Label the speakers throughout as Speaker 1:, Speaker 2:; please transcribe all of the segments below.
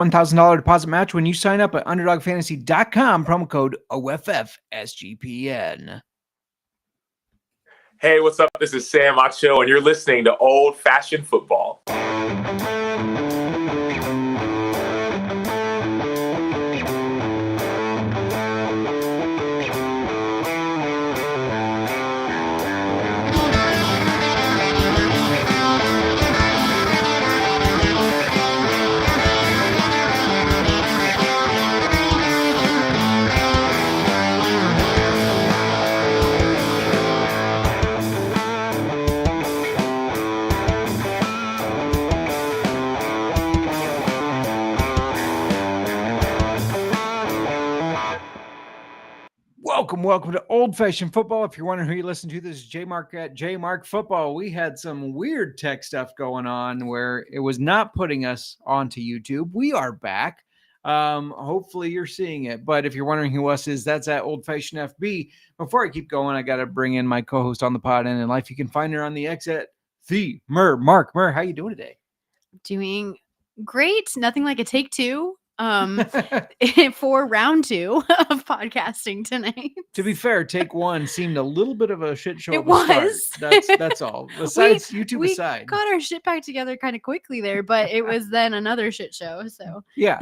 Speaker 1: $1,000 deposit match when you sign up at underdogfantasy.com, promo code OFFSGPN.
Speaker 2: Hey, what's up? This is Sam Acho, and you're listening to Old Fashioned Football.
Speaker 1: Welcome to Old Fashioned Football. If you're wondering who you listen to, this is JMark at JMark Football. We had some weird tech stuff going on where it was not putting us onto YouTube. We are back. Hopefully you're seeing it. But if you're wondering who us is, that's at Old Fashioned FB. Before I keep going, I got to bring in my co-host on the pod and in life. You can find her on the X at the Mark. How you doing today?
Speaker 3: Doing great. Nothing like a take two. For round 2 of podcasting tonight.
Speaker 1: To be fair, take 1 seemed a little bit of a shit show.
Speaker 3: It was.
Speaker 1: That's all. Besides YouTube aside,
Speaker 3: we got our shit back together kind of quickly there, but it was then another shit show. So
Speaker 1: yeah.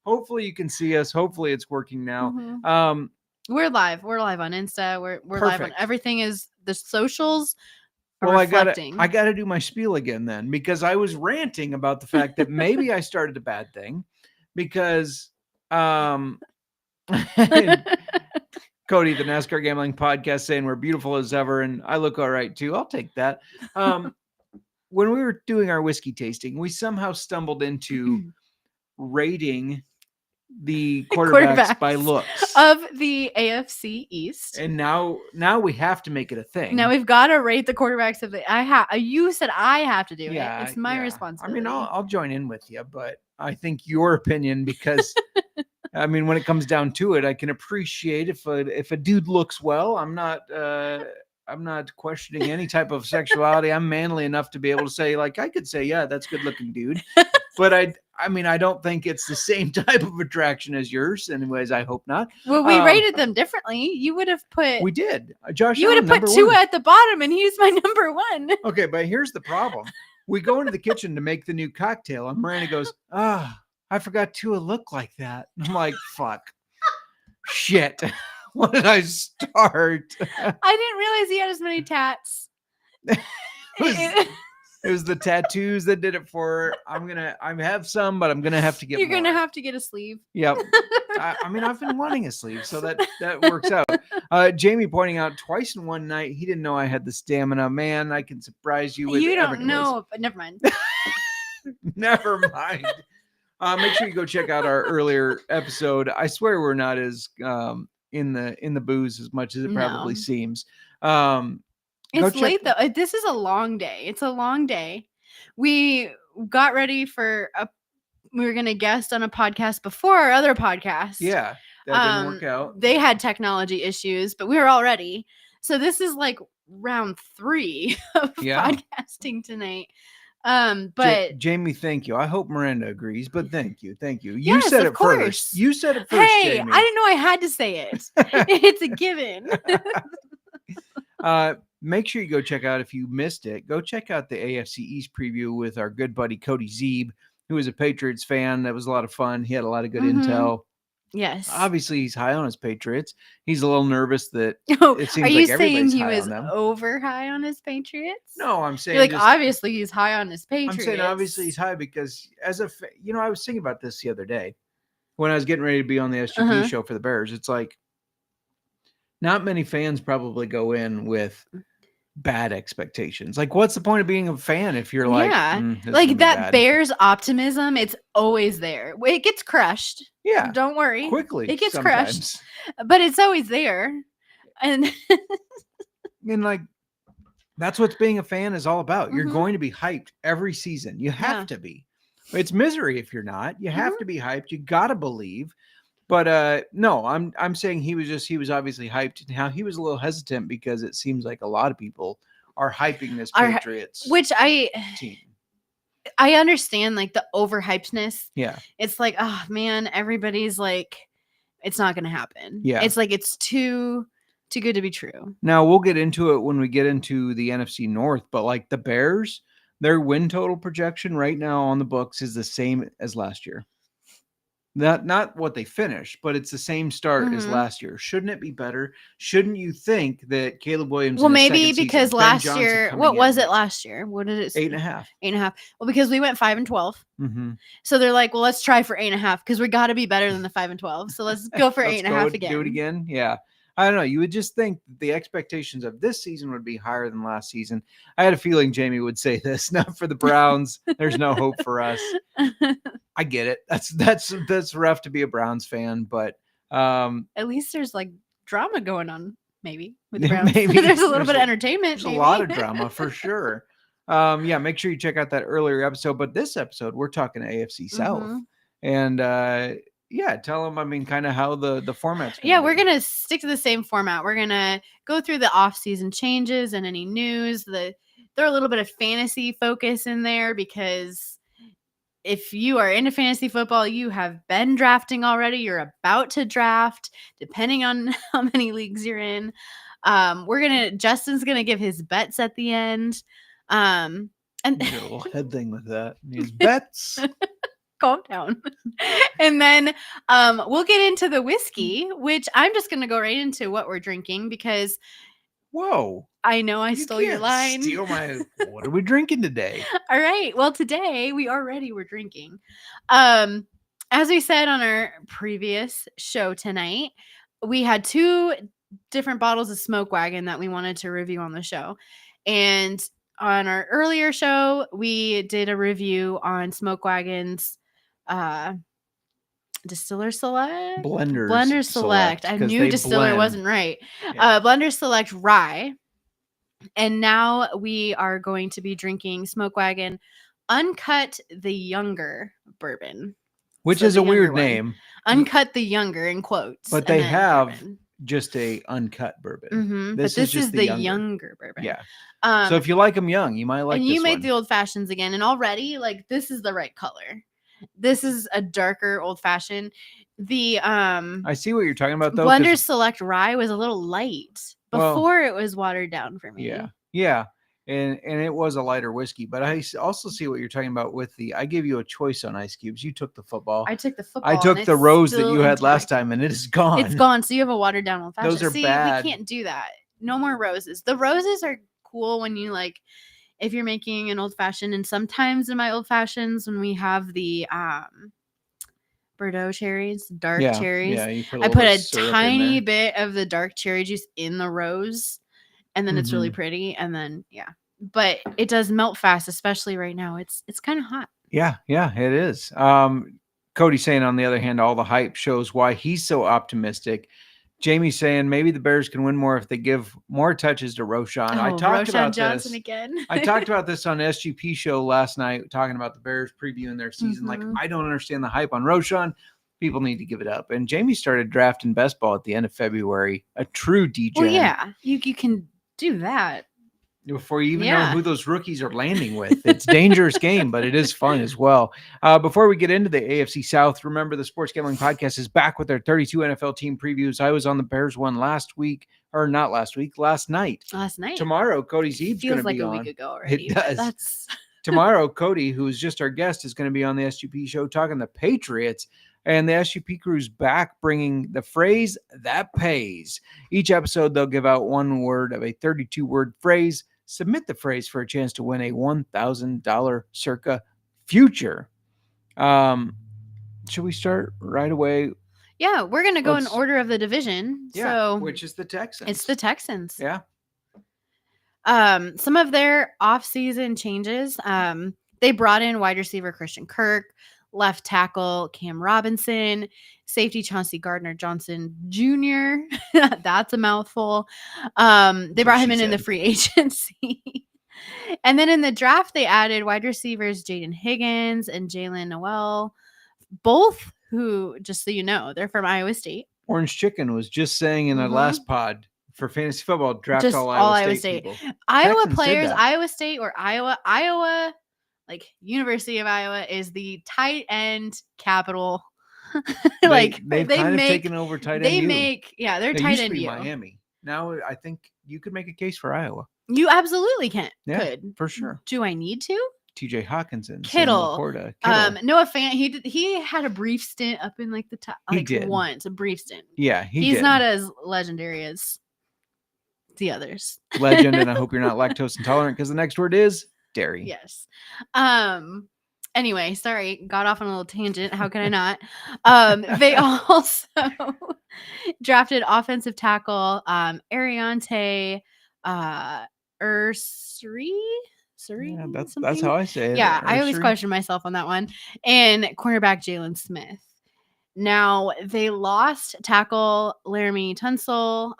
Speaker 1: Hopefully you can see us. Hopefully it's working now.
Speaker 3: Mm-hmm. We're live. We're live on Insta. We're live on everything. Is the socials.
Speaker 1: Well, I gotta do my spiel again then, because I was ranting about the fact that maybe I started a bad thing. Because Cody, the NASCAR gambling podcast, saying we're beautiful as ever, and I look all right too. I'll take that. When we were doing our whiskey tasting, we somehow stumbled into rating the quarterbacks by looks
Speaker 3: of the AFC East,
Speaker 1: and now we have to make it a thing.
Speaker 3: Now we've got to rate the quarterbacks of the. You said I have to do it. It's my responsibility.
Speaker 1: I mean, I'll join in with you, but I think your opinion, because I mean, when it comes down to it, I can appreciate if a dude looks well. I'm not questioning any type of sexuality. I'm manly enough to be able to say, like, I could say, yeah, that's a good looking dude. But I don't think it's the same type of attraction as yours. Anyways, I hope not.
Speaker 3: Well, we rated them differently. You would have put.
Speaker 1: We did. Josh.
Speaker 3: You would have put 2 at the bottom, and he's my number 1.
Speaker 1: Okay, but here's the problem. We go into the kitchen to make the new cocktail, and Miranda goes, I forgot Tua looked like that. I'm like, fuck. Shit. What did I start?
Speaker 3: I didn't realize he had as many tats.
Speaker 1: It was the tattoos that did it for her. I have some, but I'm gonna have to get
Speaker 3: You're
Speaker 1: more.
Speaker 3: Gonna have to get a sleeve.
Speaker 1: Yep. I mean, I've been wanting a sleeve, so that works out. Jamie pointing out twice in one night, he didn't know I had the stamina. Man, I can surprise you with.
Speaker 3: You don't know, but never mind.
Speaker 1: Never mind. Make sure you go check out our earlier episode. I swear we're not as in the booze as much as it probably seems.
Speaker 3: It's late though. This is a long day. It's a long day. We got ready for we were going to guest on a podcast before our other podcast.
Speaker 1: Yeah. That didn't work out.
Speaker 3: They had technology issues, but we were all ready. So this is like round 3 of podcasting tonight. But
Speaker 1: Jamie, thank you. I hope Miranda agrees, but thank you. You
Speaker 3: yes,
Speaker 1: said it
Speaker 3: course.
Speaker 1: First. You said it first.
Speaker 3: Hey,
Speaker 1: Jamie.
Speaker 3: I didn't know I had to say it. It's a given.
Speaker 1: Make sure you go check out, if you missed it, go check out the AFC East preview with our good buddy Cody Zeeb, who is a Patriots fan. That was a lot of fun. He had a lot of good intel.
Speaker 3: Yes.
Speaker 1: Obviously, he's high on his Patriots. He's a little nervous that it seems
Speaker 3: are you
Speaker 1: like
Speaker 3: saying he
Speaker 1: high
Speaker 3: was
Speaker 1: on them.
Speaker 3: over high on his Patriots?
Speaker 1: No, I'm saying
Speaker 3: you're like, obviously he's high on his Patriots.
Speaker 1: I'm saying obviously he's high because I was thinking about this the other day when I was getting ready to be on the SGP show for the Bears. It's like not many fans probably go in with bad expectations. Like, what's the point of being a fan if you're like,
Speaker 3: like that Bears optimism? It's always there. It gets crushed.
Speaker 1: Yeah,
Speaker 3: don't worry.
Speaker 1: Quickly,
Speaker 3: it gets crushed, but it's always there. And
Speaker 1: like that's what being a fan is all about. You're going to be hyped every season. You have to be. It's misery if you're not. You have to be hyped. You gotta believe. But no, I'm saying he was obviously hyped. Now he was a little hesitant because it seems like a lot of people are hyping this Patriots
Speaker 3: which
Speaker 1: team.
Speaker 3: I understand like the overhypedness.
Speaker 1: Yeah.
Speaker 3: It's like, oh man, everybody's like, it's not going to happen.
Speaker 1: Yeah.
Speaker 3: It's like, it's too good to be true.
Speaker 1: Now we'll get into it when we get into the NFC North, but like the Bears, their win total projection right now on the books is the same as last year. Not what they finished, but it's the same start as last year. Shouldn't it be better? Shouldn't you think that Caleb Williams?
Speaker 3: Well, maybe because last year, what was it last year? What did it say?
Speaker 1: 8.5.
Speaker 3: 8.5. Well, because we went 5-12.
Speaker 1: Mm-hmm.
Speaker 3: So they're like, well, let's try for 8.5 because we got to be better than the 5-12. So let's go for 8.5 again.
Speaker 1: Do it again. Yeah. I don't know. You would just think the expectations of this season would be higher than last season. I had a feeling Jamie would say this. Not for the Browns. There's no hope for us. I get it. That's rough to be a Browns fan, but
Speaker 3: at least there's like drama going on. Maybe with the Browns.
Speaker 1: Maybe
Speaker 3: there's a little bit of entertainment.
Speaker 1: There's a lot of drama for sure. Yeah, make sure you check out that earlier episode. But this episode, we're talking AFC South, and yeah, tell them, I mean, kind of how the format's going.
Speaker 3: Yeah, we're going to stick to the same format. We're going to go through the off-season changes and any news. Throw a little bit of fantasy focus in there because if you are into fantasy football, you have been drafting already. You're about to draft, depending on how many leagues you're in. Justin's going to give his bets at the end. And
Speaker 1: a little head thing with that. His bets.
Speaker 3: Calm down. And then we'll get into the whiskey, which I'm just going to go right into what we're drinking because
Speaker 1: whoa,
Speaker 3: I know I stole your line.
Speaker 1: Steal my. What are we drinking today?
Speaker 3: All right. Well, today we're drinking. As we said on our previous show tonight, we had 2 different bottles of Smoke Wagon that we wanted to review on the show. And on our earlier show, we did a review on Smoke Wagon's Distiller Select? Blender Select. I knew Distiller wasn't right. Yeah. Blender Select Rye. And now we are going to be drinking Smoke Wagon Uncut the Younger bourbon.
Speaker 1: Which is a weird name.
Speaker 3: Uncut the Younger in quotes.
Speaker 1: But they have just a uncut bourbon.
Speaker 3: Mm-hmm. This is the younger bourbon.
Speaker 1: Yeah. So if you like them young, you might like this one. And you made
Speaker 3: the old fashions again. And already, like, this is the right color. This is a darker old fashioned.
Speaker 1: I see what you're talking about though.
Speaker 3: Blender Select Rye was a little light before it was watered down for me.
Speaker 1: Yeah. Yeah. And it was a lighter whiskey, but I also see what you're talking about with I gave you a choice on ice cubes. You took the football.
Speaker 3: I took the football.
Speaker 1: I took the rose that you had last time and it is gone.
Speaker 3: It's gone. So you have a watered down old fashioned.
Speaker 1: Those are bad.
Speaker 3: We can't do that. No more roses. The roses are cool when you if you're making an old fashioned, and sometimes in my old fashions when we have the Bordeaux cherries, dark cherries, I put a tiny bit of the dark cherry juice in the rose, and then it's really pretty, and then but it does melt fast, especially right now. It's kind of hot.
Speaker 1: Yeah, it is. Cody's saying, on the other hand, all the hype shows why he's so optimistic. Jamie's saying maybe the Bears can win more if they give more touches to Roschon. I talked about
Speaker 3: Johnson
Speaker 1: this
Speaker 3: again.
Speaker 1: I talked about this on SGP show last night, talking about the Bears previewing their season. Like, I don't understand the hype on Roschon. People need to give it up. And Jamie started drafting best ball at the end of February. A true DJ.
Speaker 3: Well, yeah, you can do that
Speaker 1: before you even know who those rookies are landing with. It's a dangerous game, but it is fun as well. Before we get into the AFC South, remember the Sports Gambling Podcast is back with their 32 NFL team previews. I was on the Bears one last night. Last night. Tomorrow, Cody Zeeb's going to be on.
Speaker 3: Feels like a week ago already.
Speaker 1: It does. Tomorrow, Cody, who is just our guest, is going to be on the SGP show talking the Patriots. And the SGP crew's back, bringing the phrase that pays. Each episode, they'll give out one word of a 32-word phrase. Submit the phrase for a chance to win a $1,000 circa future. Should we start right away?
Speaker 3: Yeah, we're going to go in order of the division.
Speaker 1: Yeah, which is the Texans.
Speaker 3: It's the Texans.
Speaker 1: Yeah.
Speaker 3: Some of their off-season changes. They brought in wide receiver Christian Kirk, left tackle Cam Robinson, safety Chauncey Gardner-Johnson Jr. That's a mouthful. They brought him in the free agency. And then in the draft, they added wide receivers Jaden Higgins and Jalen Noel, both who, just so you know, they're from Iowa State.
Speaker 1: Orange Chicken was just saying in our last pod for fantasy football, draft
Speaker 3: just
Speaker 1: all Iowa State people.
Speaker 3: Iowa Texans players, Iowa State or Iowa Like University of Iowa is the tight end capital.
Speaker 1: They've kind of taken over tight end.
Speaker 3: They're
Speaker 1: They
Speaker 3: tight
Speaker 1: used to
Speaker 3: end.
Speaker 1: be Miami. Now I think you could make a case for Iowa.
Speaker 3: You absolutely can.
Speaker 1: Yeah,
Speaker 3: could
Speaker 1: for sure.
Speaker 3: Do I need to?
Speaker 1: TJ Hawkinson,
Speaker 3: Kittle,
Speaker 1: Kittle.
Speaker 3: Noah Fant. He had a brief stint up in like the top. Like, he did once, a brief stint.
Speaker 1: Yeah,
Speaker 3: he's not as legendary as the others.
Speaker 1: Legend, and I hope you're not lactose intolerant because the next word is dairy.
Speaker 3: Yes. Anyway, sorry, got off on a little tangent. How can I not? They also drafted offensive tackle Ariante Ursary.
Speaker 1: Yeah, that's how I say it.
Speaker 3: Yeah, I always question myself on that one. And cornerback Jalen Smith. Now they lost tackle Laramie Tunsil,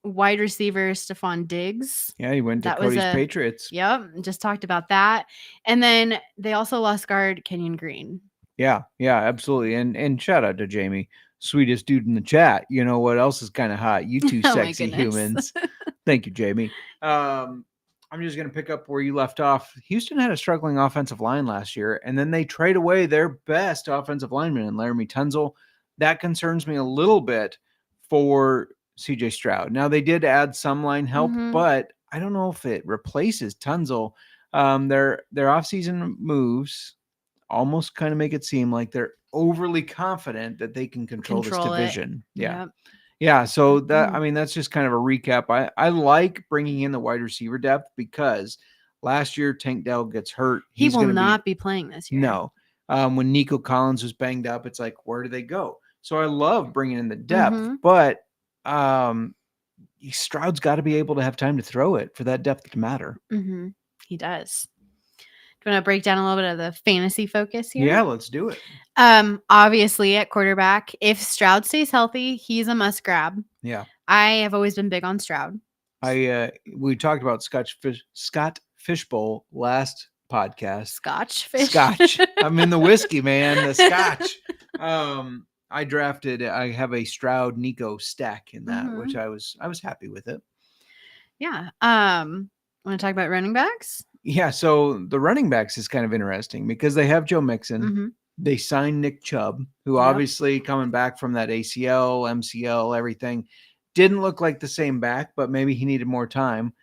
Speaker 3: wide receiver Stephon Diggs.
Speaker 1: Yeah, he went to Cody's Patriots.
Speaker 3: Yep, just talked about that. And then they also lost guard Kenyon Green.
Speaker 1: Yeah, absolutely. And shout out to Jamie, sweetest dude in the chat. You know what else is kind of hot? You two sexy humans. Thank you, Jamie. I'm just going to pick up where you left off. Houston had a struggling offensive line last year, and then they trade away their best offensive lineman in Laramie Tunsil. That concerns me a little bit for CJ Stroud. Now, they did add some line help, but I don't know if it replaces Tunsil. Their offseason moves almost kind of make it seem like they're overly confident that they can control this division. Yeah. Yep. Yeah, so that's just kind of a recap. I like bringing in the wide receiver depth because last year Tank Dell gets hurt.
Speaker 3: He will not be playing this year.
Speaker 1: No. When Nico Collins was banged up, it's like, where do they go? So I love bringing in the depth, but Stroud's got to be able to have time to throw it for that depth to matter.
Speaker 3: He does. Do you want to break down a little bit of the fantasy focus here?
Speaker 1: Yeah, let's do it.
Speaker 3: Obviously at quarterback, if Stroud stays healthy, he's a must grab.
Speaker 1: Yeah.
Speaker 3: I have always been big on Stroud.
Speaker 1: We talked about Scott Fishbowl last podcast.
Speaker 3: Scotch fish.
Speaker 1: Scotch. I'm in the whiskey, man. The Scotch. I have a Stroud Nico stack in that, which I was happy with it.
Speaker 3: Yeah. Want to talk about running backs?
Speaker 1: Yeah, so the running backs is kind of interesting because they have Joe Mixon. They signed Nick Chubb, who obviously coming back from that ACL, MCL, everything, didn't look like the same back, but maybe he needed more time.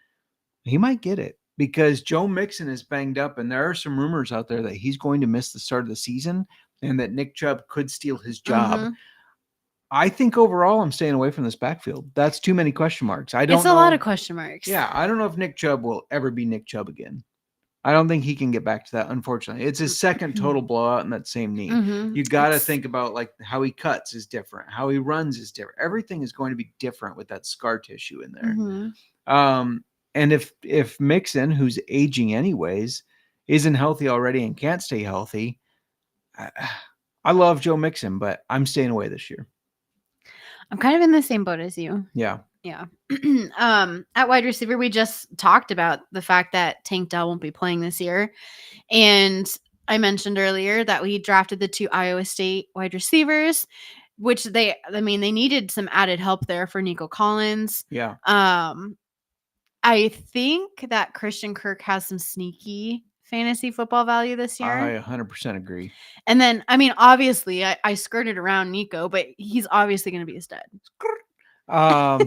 Speaker 1: He might get it because Joe Mixon is banged up, and there are some rumors out there that he's going to miss the start of the season and that Nick Chubb could steal his job. I think overall I'm staying away from this backfield. That's too many question marks. It's
Speaker 3: a lot of question marks.
Speaker 1: Yeah, I don't know if Nick Chubb will ever be Nick Chubb again. I don't think he can get back to that, unfortunately. It's his second total blowout in that same knee. You got to think about like how he cuts is different, how he runs is different. Everything is going to be different with that scar tissue in there. And if Mixon, who's aging anyways, isn't healthy already and can't stay healthy, I love Joe Mixon, but I'm staying away this year.
Speaker 3: I'm kind of in the same boat as you.
Speaker 1: Yeah.
Speaker 3: Yeah. At wide receiver, we just talked about the fact that Tank Dell won't be playing this year. And I mentioned earlier that we drafted the 2 Iowa State wide receivers, which they needed some added help there for Nico Collins.
Speaker 1: Yeah.
Speaker 3: I think that Christian Kirk has some sneaky fantasy football value this year.
Speaker 1: I 100% agree.
Speaker 3: And then, obviously I skirted around Nico, but he's obviously going to be a stud.
Speaker 1: I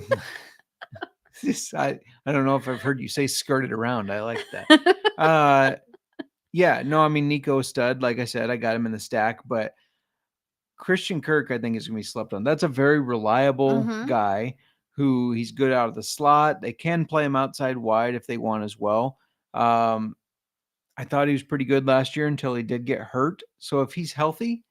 Speaker 1: don't know if I've heard you say skirted around. I like that. Nico stud. Like I said, I got him in the stack, but Christian Kirk, I think, is going to be slept on. That's a very reliable guy who he's good out of the slot. They can play him outside wide if they want as well. I thought he was pretty good last year until he did get hurt. So if he's healthy,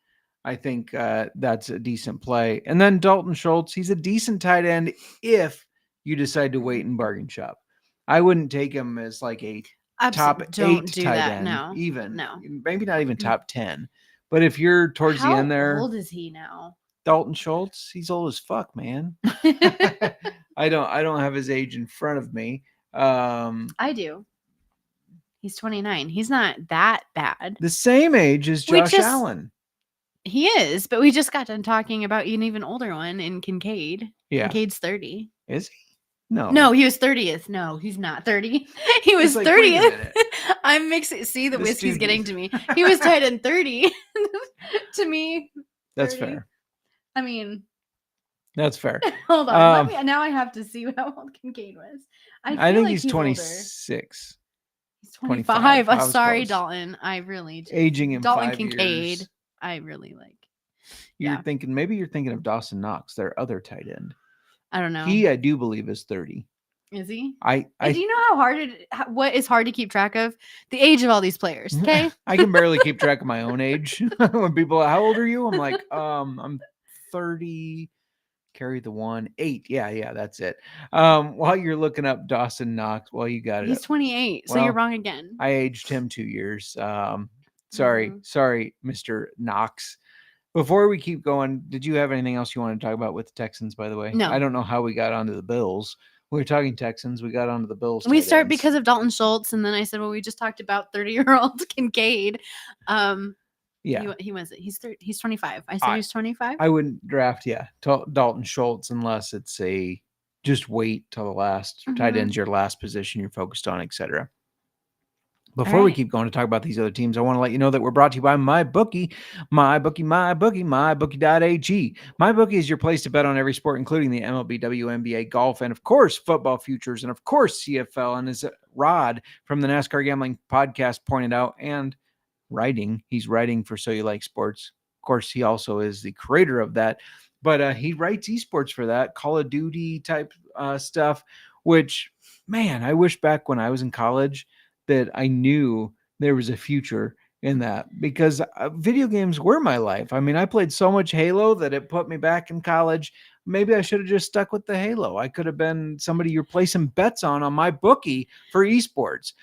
Speaker 1: I think that's a decent play. And then Dalton Schultz, he's a decent tight end if you decide to wait and bargain shop. I wouldn't take him as like a top 8 tight end. No. Maybe not even top 10. But if you're towards the end there.
Speaker 3: How old is he now?
Speaker 1: Dalton Schultz, he's old as fuck, man. I don't have his age in front of me.
Speaker 3: I do. He's 29. He's not that bad.
Speaker 1: The same age as Josh Allen.
Speaker 3: He is, but we just got done talking about an even older one in Kincaid.
Speaker 1: Yeah.
Speaker 3: Kincaid's 30.
Speaker 1: Is he?
Speaker 3: No, he was 30th. No, he's not 30. He was
Speaker 1: It's like, wait a
Speaker 3: 30th.
Speaker 1: minute.
Speaker 3: I'm mixing. See, the
Speaker 1: This
Speaker 3: whiskey's
Speaker 1: dude
Speaker 3: getting
Speaker 1: is-
Speaker 3: to me. He was tight end 30. To me,
Speaker 1: That's
Speaker 3: 30.
Speaker 1: fair.
Speaker 3: I mean,
Speaker 1: That's fair.
Speaker 3: hold on. Now I have to see how old Kincaid was.
Speaker 1: I
Speaker 3: feel
Speaker 1: think
Speaker 3: like
Speaker 1: he's
Speaker 3: older.
Speaker 1: 26.
Speaker 3: He's
Speaker 1: 25.
Speaker 3: 25.
Speaker 1: I was
Speaker 3: Sorry,
Speaker 1: close.
Speaker 3: Dalton. I really just,
Speaker 1: Aging in
Speaker 3: Dalton
Speaker 1: 5
Speaker 3: Kincaid.
Speaker 1: years.
Speaker 3: I really like.
Speaker 1: You're thinking, maybe you're thinking of Dawson Knox, their other tight end.
Speaker 3: I don't know.
Speaker 1: He, I do believe, is 30.
Speaker 3: Is he?
Speaker 1: I
Speaker 3: do you know how hard what is hard to keep track of? The age of all these players. Okay.
Speaker 1: I can barely keep track of my own age. When people are, how old are you? I'm like, I'm 30. Carry the 1, 8. Yeah, that's it. While you're looking up Dawson Knox, you got it.
Speaker 3: He's 28, so you're wrong again.
Speaker 1: I aged him 2 years. Sorry, Mr. Knox. Before we keep going, did you have anything else you want to talk about with the Texans, by the way?
Speaker 3: No.
Speaker 1: I don't know how we got onto the Bills. We were talking Texans. We got onto the Bills.
Speaker 3: We start because of Dalton Schultz, and then I said, well, we just talked about 30-year-old Kincaid.
Speaker 1: Yeah.
Speaker 3: He wasn't. He's 25. I said he's 25.
Speaker 1: I wouldn't draft, Dalton Schultz unless it's just wait till the last tight end's your last position you're focused on, etc. Before we keep going to talk about these other teams, I want to let you know that we're brought to you by MyBookie. MyBookie.ag. MyBookie is your place to bet on every sport, including the MLB, WNBA, golf, and of course, football futures, and of course, CFL. And as Rod from the NASCAR Gambling Podcast pointed out, and he's writing for So You Like Sports. Of course, he also is the creator of that, but he writes esports for that, Call of Duty type stuff, which, man, I wish back when I was in college that I knew there was a future in that, because video games were my life. I mean, I played so much Halo that it put me back in college. Maybe I should have just stuck with the Halo. I could have been somebody you're placing bets on MyBookie for esports.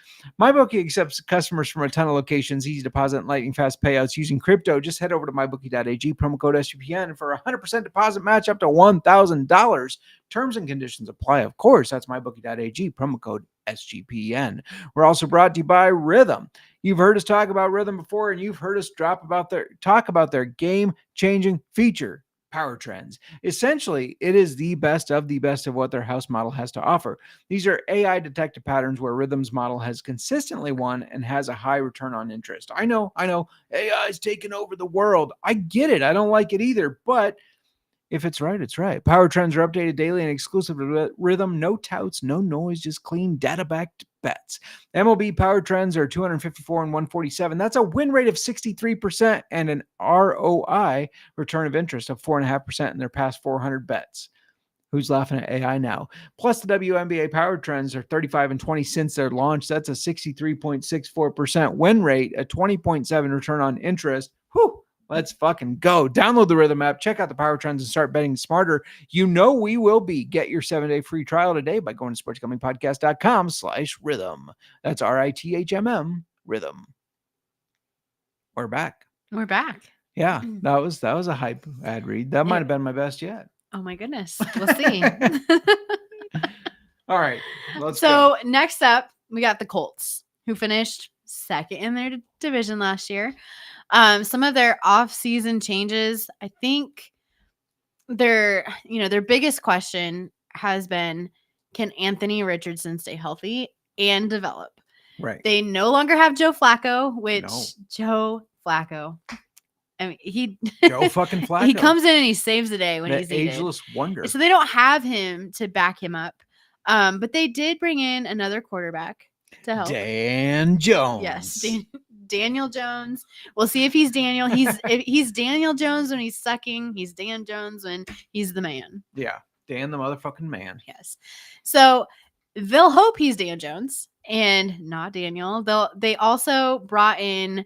Speaker 1: MyBookie accepts customers from a ton of locations, easy deposit, and lightning fast payouts using crypto. Just head over to mybookie.ag, promo code SGPN for a 100% deposit match up to $1,000. Terms and conditions apply, of course. That's mybookie.ag, promo code SGPN. We're also brought to you by Rhythm. You've heard us talk about Rhythm before, and you've heard us talk about their game-changing feature, Power Trends. Essentially, it is the best of what their house model has to offer. These are AI detected patterns where Rhythm's model has consistently won and has a high return on interest. I know, AI is taking over the world. I get it. I don't like it either, but if it's right, it's right. Power Trends are updated daily and exclusive to Rhythm. No touts, no noise, just clean data-backed bets. MLB Power Trends are 254 and 147. That's a win rate of 63% and an ROI, return of interest, of 4.5% in their past 400 bets. Who's laughing at AI now? Plus, the WNBA Power Trends are 35 and 20 since their launch. That's a 63.64% win rate, a 20.7 return on interest. Whew. Let's fucking go. Download the Rhythm app, check out the Power Trends, and start betting smarter. You know we will be. Get your 7-day free trial today by going to sportsgamblingpodcast.com/rhythm. That's RITHMM, Rhythm. We're back. Yeah, that was a hype ad read. That might have been my best yet.
Speaker 3: Oh my goodness. We'll see.
Speaker 1: All right. Let's
Speaker 3: go. Next up, we got the Colts, who finished second in their division last year. Some of their off-season changes, I think their biggest question has been, can Anthony Richardson stay healthy and develop?
Speaker 1: Right.
Speaker 3: They no longer have Joe Flacco, Joe Flacco. I mean,
Speaker 1: Joe fucking Flacco.
Speaker 3: He comes in and he saves the day when he's needed.
Speaker 1: Ageless wonder.
Speaker 3: So they don't have him to back him up. But they did bring in another quarterback to help.
Speaker 1: Dan Jones.
Speaker 3: Yes, Daniel Jones. We'll see if he's Daniel. He's Daniel Jones when he's sucking. He's Dan Jones when he's the man.
Speaker 1: Yeah, Dan the motherfucking man.
Speaker 3: Yes. So they'll hope he's Dan Jones and not Daniel. They also brought in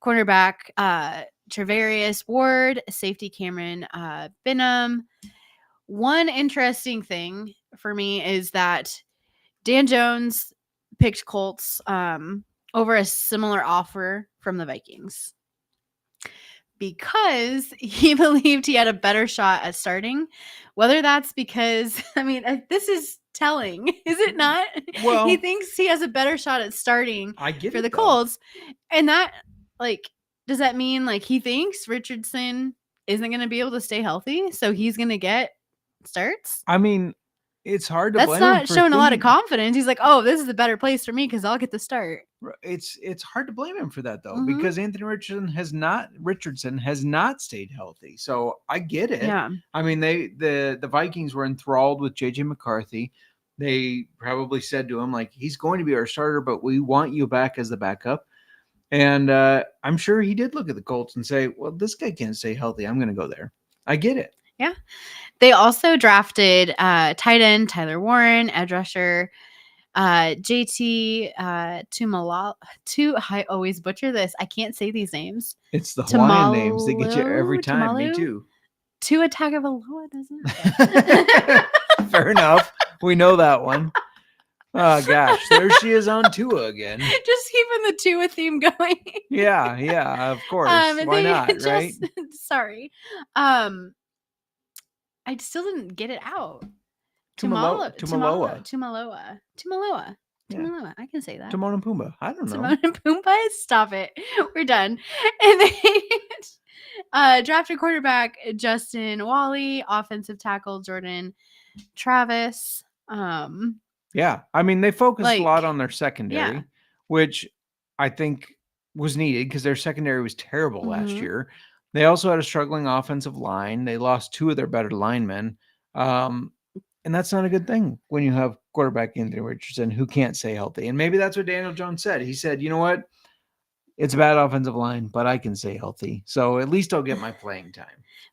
Speaker 3: cornerback Travarius Ward, safety Cameron Benham. One interesting thing for me is that Dan Jones picked Colts over a similar offer from the Vikings because he believed he had a better shot at starting. Whether that's because, I mean, this is telling, is it not?
Speaker 1: Well,
Speaker 3: he thinks he has a better shot at starting for the
Speaker 1: though.
Speaker 3: Colts. And that, does that mean, he thinks Richardson isn't going to be able to stay healthy, so he's going to get starts?
Speaker 1: I mean, It's hard to
Speaker 3: That's
Speaker 1: blame
Speaker 3: not
Speaker 1: him for
Speaker 3: showing a lot of
Speaker 1: thinking-
Speaker 3: confidence. He's like, oh, this is the better place for me because I'll get the start.
Speaker 1: It's hard to blame him for that though,
Speaker 3: Mhm.
Speaker 1: because Anthony Richardson has not stayed healthy. So I get it.
Speaker 3: Yeah.
Speaker 1: I mean, the Vikings were enthralled with JJ McCarthy. They probably said to him, like, he's going to be our starter, but we want you back as the backup. And I'm sure he did look at the Colts and say, well, this guy can't stay healthy. I'm going to go there. I get it.
Speaker 3: Yeah. They also drafted tight end Tyler Warren, edge rusher JT Tumalalo. I always butcher this. I can't say these names.
Speaker 1: It's the Hawaiian names that get you every
Speaker 3: Tamalu?
Speaker 1: time. Me
Speaker 3: Tamalu?
Speaker 1: too.
Speaker 3: Tua Tagovailoa, doesn't it?
Speaker 1: Fair enough. We know that one. Oh gosh, there she is on Tua again.
Speaker 3: Just keeping the Tua theme going.
Speaker 1: Yeah, of course. Why not, right?
Speaker 3: Sorry. I still didn't get it out.
Speaker 1: Tumaloa.
Speaker 3: Tumaloa. I can say that.
Speaker 1: Timon and Pumbaa. I don't know.
Speaker 3: Timon and Pumbaa. Stop it. We're done. And they drafted quarterback Justin Wally, offensive tackle Jordan Travis.
Speaker 1: Yeah, I mean, they focused a
Speaker 3: Like,
Speaker 1: lot on their secondary,
Speaker 3: yeah.
Speaker 1: which I think was needed because their secondary was terrible last
Speaker 3: Mhm.
Speaker 1: year. They also had a struggling offensive line. They lost two of their better linemen. And that's not a good thing when you have quarterback Anthony Richardson who can't stay healthy. And maybe that's what Daniel Jones said. He said, you know what? It's a bad offensive line, but I can stay healthy. So at least I'll get my playing time.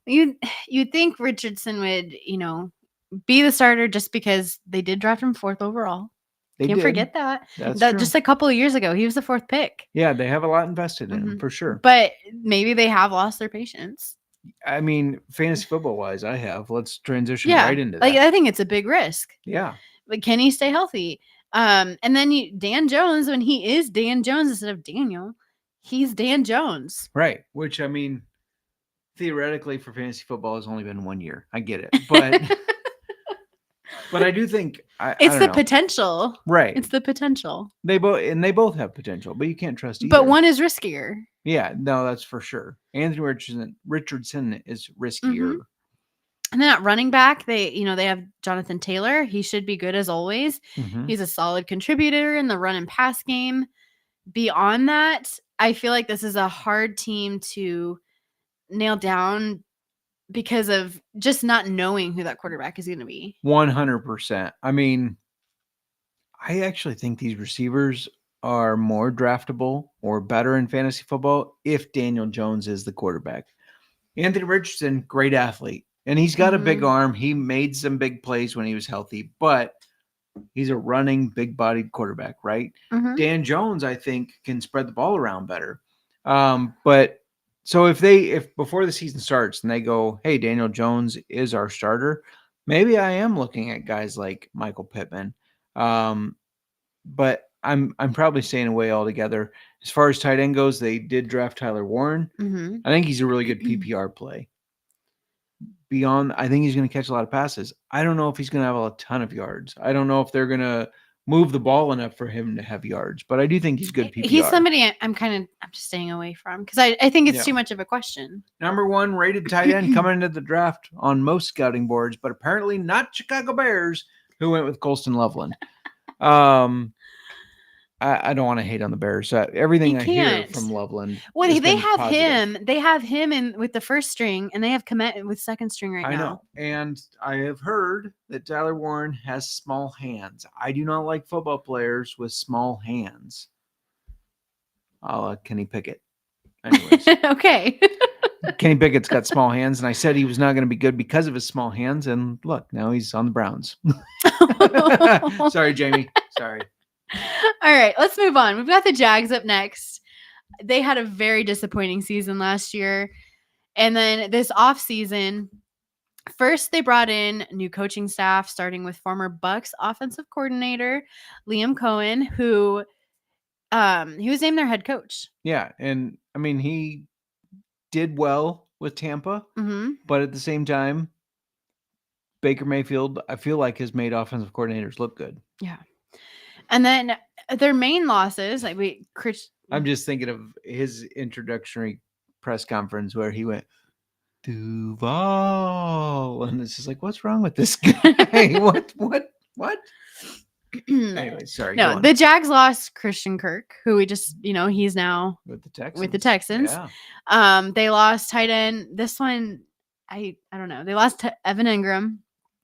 Speaker 3: You'd think Richardson would, be the starter just because they did draft him 4th overall. Can't forget that.
Speaker 1: That's
Speaker 3: That
Speaker 1: true.
Speaker 3: just a couple of years ago, he was the 4th pick.
Speaker 1: Yeah, they have a lot invested in him for sure.
Speaker 3: But maybe they have lost their patience.
Speaker 1: I mean, fantasy football wise, I have. Let's transition right into that.
Speaker 3: Like, I think it's a big risk.
Speaker 1: Yeah.
Speaker 3: But can he stay healthy? And then Dan Jones, when he is Dan Jones instead of Daniel, he's Dan Jones.
Speaker 1: Right. Which, I mean, theoretically for fantasy football has only been 1 year. I get it. But but I do think
Speaker 3: it's the potential.
Speaker 1: Right.
Speaker 3: It's the potential.
Speaker 1: They both have potential, but you can't trust either.
Speaker 3: But one is riskier.
Speaker 1: Yeah, no, that's for sure. Anthony Richardson is riskier.
Speaker 3: And then at running back, they have Jonathan Taylor. He should be good as always.
Speaker 1: Mhm.
Speaker 3: He's a solid contributor in the run and pass game. Beyond that, I feel like this is a hard team to nail down because of just not knowing who that quarterback is going to be.
Speaker 1: 100%. I mean, I actually think these receivers are more draftable or better in fantasy football if Daniel Jones is the quarterback. Anthony Richardson, great athlete. And he's got a big arm. He made some big plays when he was healthy, but he's a running, big-bodied quarterback, right? Dan Jones, I think, can spread the ball around better. But so if before the season starts and they go, hey, Daniel Jones is our starter, maybe I am looking at guys like Michael Pittman. But I'm probably staying away altogether. As far as tight end goes, they did draft Tyler Warren. I think he's a really good PPR play. Beyond, I think he's going to catch a lot of passes. I don't know if he's going to have a ton of yards. I don't know if they're going to move the ball enough for him to have yards, but I do think he's good PPR.
Speaker 3: He's somebody I'm just staying away from because I think it's too much of a question.
Speaker 1: Number 1 rated tight end coming into the draft on most scouting boards, but apparently not Chicago Bears, who went with Colston Loveland. I don't want to hate on the Bears. Everything I hear from Loveland.
Speaker 3: Well, they have positive. They have him in with the first string, and they have Komet with second string right now.
Speaker 1: I know, and I have heard that Tyler Warren has small hands. I do not like football players with small hands. Kenny Pickett. Anyways,
Speaker 3: okay.
Speaker 1: Kenny Pickett's got small hands, and I said he was not going to be good because of his small hands. And look, now he's on the Browns. Sorry, Jamie. Sorry.
Speaker 3: All right, let's move on. We've got the Jags up next. They had a very disappointing season last year. And then this offseason, first they brought in new coaching staff, starting with former Bucs offensive coordinator Liam Cohen, who he was named their head coach.
Speaker 1: Yeah, and I mean, he did well with Tampa, but at the same time, Baker Mayfield, I feel like, has made offensive coordinators look good.
Speaker 3: Yeah. And then their main losses, I'm
Speaker 1: just thinking of his introductory press conference where he went, Duval. And it's just like, what's wrong with this guy? What? Anyway, sorry.
Speaker 3: No, the Jags lost Christian Kirk, who we just, he's now
Speaker 1: with the Texans.
Speaker 3: Yeah. They lost tight end. This one, I don't know. They lost Evan Ingram,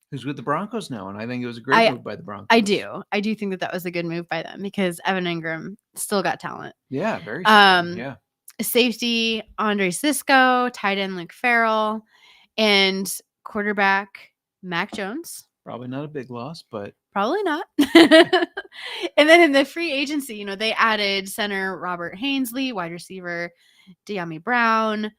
Speaker 1: who's with the Broncos now, and I think it was a great move by the Broncos.
Speaker 3: I do think that was a good move by them because Evan Ingram still got talent.
Speaker 1: Yeah, very yeah.
Speaker 3: Safety Andre Sisco, tight end Luke Farrell, and quarterback Mac Jones.
Speaker 1: Probably not a big loss, but
Speaker 3: probably not. And then in the free agency, they added center Robert Hainsley, wide receiver De'Ami Brown,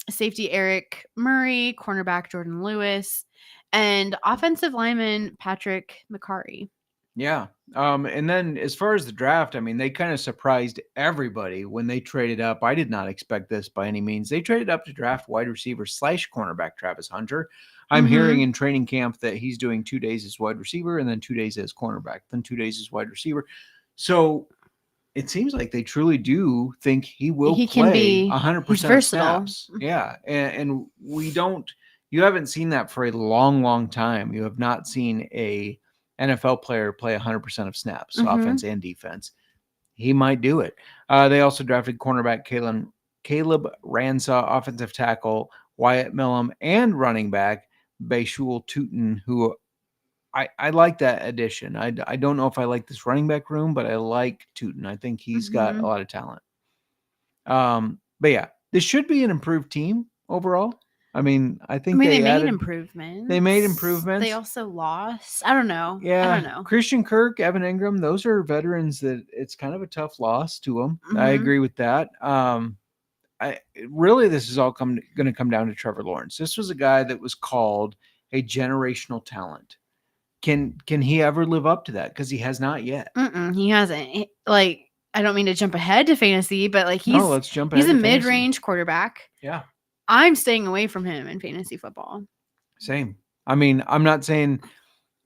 Speaker 3: safety Eric Murray, cornerback Jordan Lewis, and offensive lineman Patrick McCarry.
Speaker 1: Yeah. And then as far as the draft, I mean, they kind of surprised everybody when they traded up. I did not expect this by any means. They traded up to draft wide receiver / cornerback Travis Hunter. I'm hearing in training camp that he's doing 2 days as wide receiver and then 2 days as cornerback, then 2 days as wide receiver. So it seems like they truly do think he will play 100% of snaps. Yeah. And you haven't seen that for a long, long time. You have not seen a NFL player play 100% of snaps, offense and defense. He might do it. They also drafted cornerback Caleb Ransaw, offensive tackle Wyatt Millum, and running back Bayshul Tootin, who I like that addition. I don't know if I like this running back room, but I like Tootin. I think he's got a lot of talent. But yeah, this should be an improved team overall. I mean, they made
Speaker 3: improvements.
Speaker 1: They made improvements.
Speaker 3: They also lost. I don't know.
Speaker 1: Yeah. I don't know. Christian Kirk, Evan Ingram, those are veterans that it's kind of a tough loss to them. I agree with that. This is all going to come down to Trevor Lawrence. This was a guy that was called a generational talent. Can he ever live up to that? Because he has not yet.
Speaker 3: He hasn't. I don't mean to jump ahead to fantasy, but
Speaker 1: let's jump ahead.
Speaker 3: He's a mid-range quarterback.
Speaker 1: Yeah.
Speaker 3: I'm staying away from him in fantasy football.
Speaker 1: Same. I mean, I'm not saying,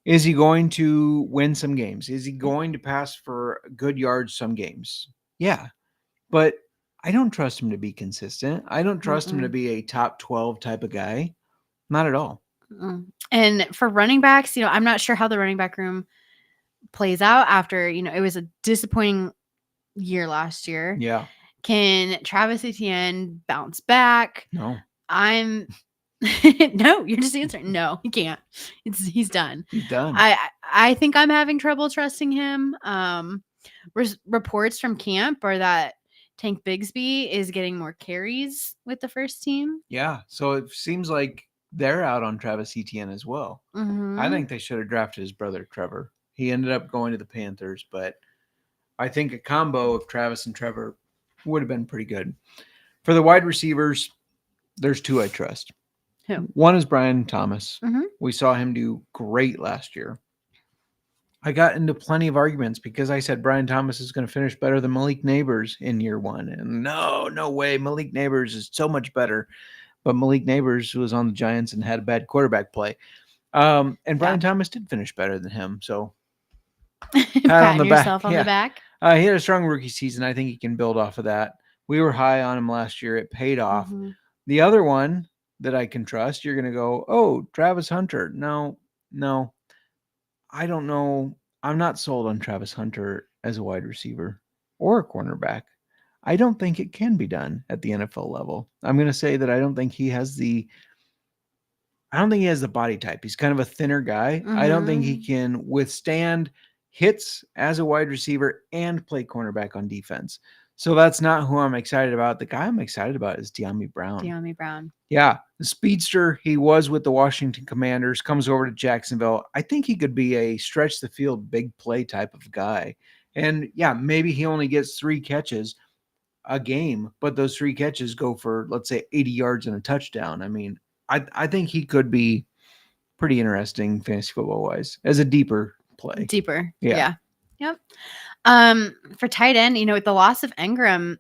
Speaker 1: is he going to win some games? Is he going to pass for good yards some games? Yeah. But I don't trust him to be consistent. I don't trust him to be a top 12 type of guy. Not at all.
Speaker 3: And for running backs, I'm not sure how the running back room plays out after, it was a disappointing year last year.
Speaker 1: Yeah.
Speaker 3: Can Travis Etienne bounce back?
Speaker 1: No.
Speaker 3: No, you're just answering. No, he can't. He's done.
Speaker 1: He's done.
Speaker 3: I think I'm having trouble trusting him. Reports from camp are that Tank Bigsby is getting more carries with the first team.
Speaker 1: Yeah. So it seems like they're out on Travis Etienne as well. I think they should have drafted his brother, Trevor. He ended up going to the Panthers, but I think a combo of Travis and Trevor would have been pretty good. For the wide receivers, there's two I trust.
Speaker 3: Who?
Speaker 1: One is Brian Thomas. We saw him do great last year. I got into plenty of arguments because I said Brian Thomas is going to finish better than Malik Neighbors in year one. And no way. Malik Neighbors is so much better. But Malik Neighbors was on the Giants and had a bad quarterback play. And Brian Thomas did finish better than him. So pat on the back.
Speaker 3: On the back.
Speaker 1: He had a strong rookie season. I think he can build off of that. We were high on him last year. It paid off. The other one that I can trust, you're going to go, oh, Travis Hunter. No. I don't know. I'm not sold on Travis Hunter as a wide receiver or a cornerback. I don't think it can be done at the NFL level. I'm going to say that I don't think he has the body type. He's kind of a thinner guy. I don't think he can withstand hits as a wide receiver and play cornerback on defense. So that's not who I'm excited about. The guy I'm excited about is De'Ami Brown. Yeah. The speedster. He was with the Washington Commanders, comes over to Jacksonville. I think he could be a stretch the field, big play type of guy. And yeah, maybe he only gets 3 catches a game, but those 3 catches go for, let's say, 80 yards and a touchdown. I mean, I think he could be pretty interesting fantasy football wise as a deeper play. Yeah.
Speaker 3: Yep. For tight end, with the loss of Ingram,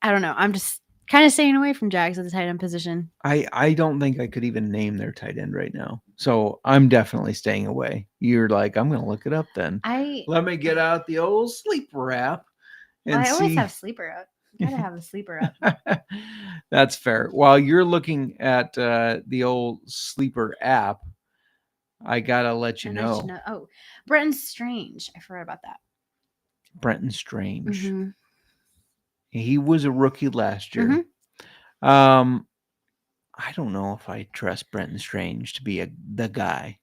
Speaker 3: I don't know. I'm just kind of staying away from Jags at the tight end position.
Speaker 1: I don't think I could even name their tight end right now. So I'm definitely staying away. You're like, I'm going to look it up then. Let me get out the old sleeper app.
Speaker 3: I always have sleeper app. Gotta have a sleeper up.
Speaker 1: That's fair. While you're looking at the old sleeper app, I gotta let you know.
Speaker 3: Oh, Brenton Strange. I forgot about that.
Speaker 1: Brenton Strange.
Speaker 3: Mm-hmm.
Speaker 1: He was a rookie last year.
Speaker 3: Mm-hmm.
Speaker 1: I don't know if I trust Brenton Strange to be the guy.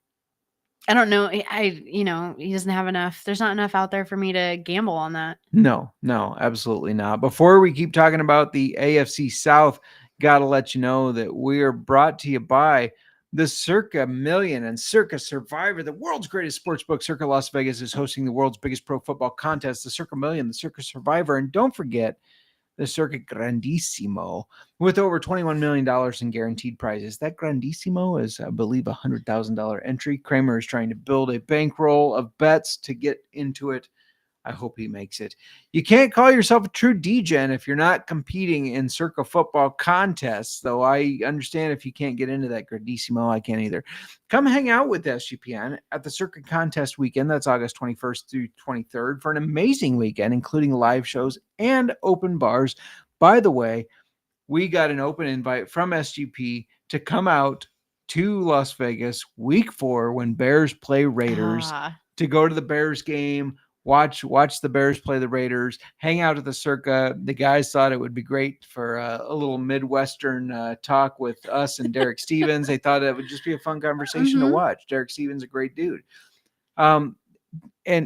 Speaker 3: I don't know. He doesn't have enough. There's not enough out there for me to gamble on that.
Speaker 1: No, absolutely not. Before we keep talking about the AFC South, gotta let you know that we are brought to you by the Circa Million and Circa Survivor, the world's greatest sportsbook. Circa Las Vegas is hosting the world's biggest pro football contest, the Circa Million, the Circa Survivor, and don't forget the Circa Grandissimo with over $21 million in guaranteed prizes. That Grandissimo is, I believe, a $100,000 entry. Kramer is trying to build a bankroll of bets to get into it. I hope he makes it. You can't call yourself a true DGen if you're not competing in Circa football contests, though I understand if you can't get into that Grandissimo, I can't either. Come hang out with SGPN at the Circa contest weekend. That's August 21st through 23rd for an amazing weekend, including live shows and open bars. By the way, we got an open invite from SGP to come out to Las Vegas week 4 when Bears play Raiders to go to the Bears game. Watch the Bears play the Raiders, hang out at the Circa. The guys thought it would be great for a little Midwestern talk with us and Derek Stevens. They thought it would just be a fun conversation to watch. Derek Stevens, a great dude. And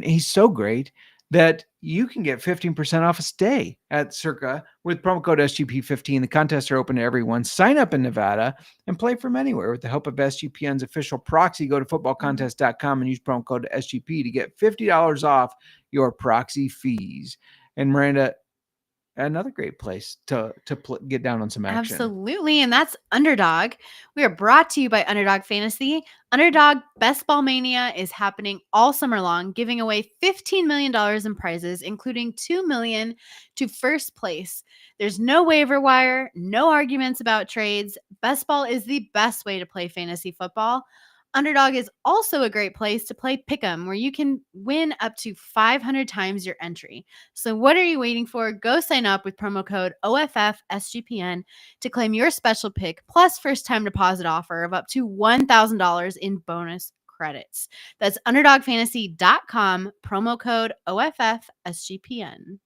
Speaker 1: he's so great that you can get 15% off a stay at Circa with promo code SGP15. The contests are open to everyone. Sign up in Nevada and play from anywhere with the help of SGPN's official proxy. Go to footballcontest.com and use promo code SGP to get $50 off your proxy fees. And Miranda, another great place to get down on some action.
Speaker 3: Absolutely. And that's Underdog. We are brought to you by Underdog Fantasy. Underdog Best Ball Mania is happening all summer long, giving away $15 million in prizes, including $2 million to first place. There's no waiver wire, no arguments about trades. Best Ball is the best way to play fantasy football. Underdog is also a great place to play Pick'em, where you can win up to 500 times your entry. So what are you waiting for? Go sign up with promo code OFFSGPN to claim your special pick plus first-time deposit offer of up to $1,000 in bonus credits. That's UnderdogFantasy.com, promo code OFFSGPN.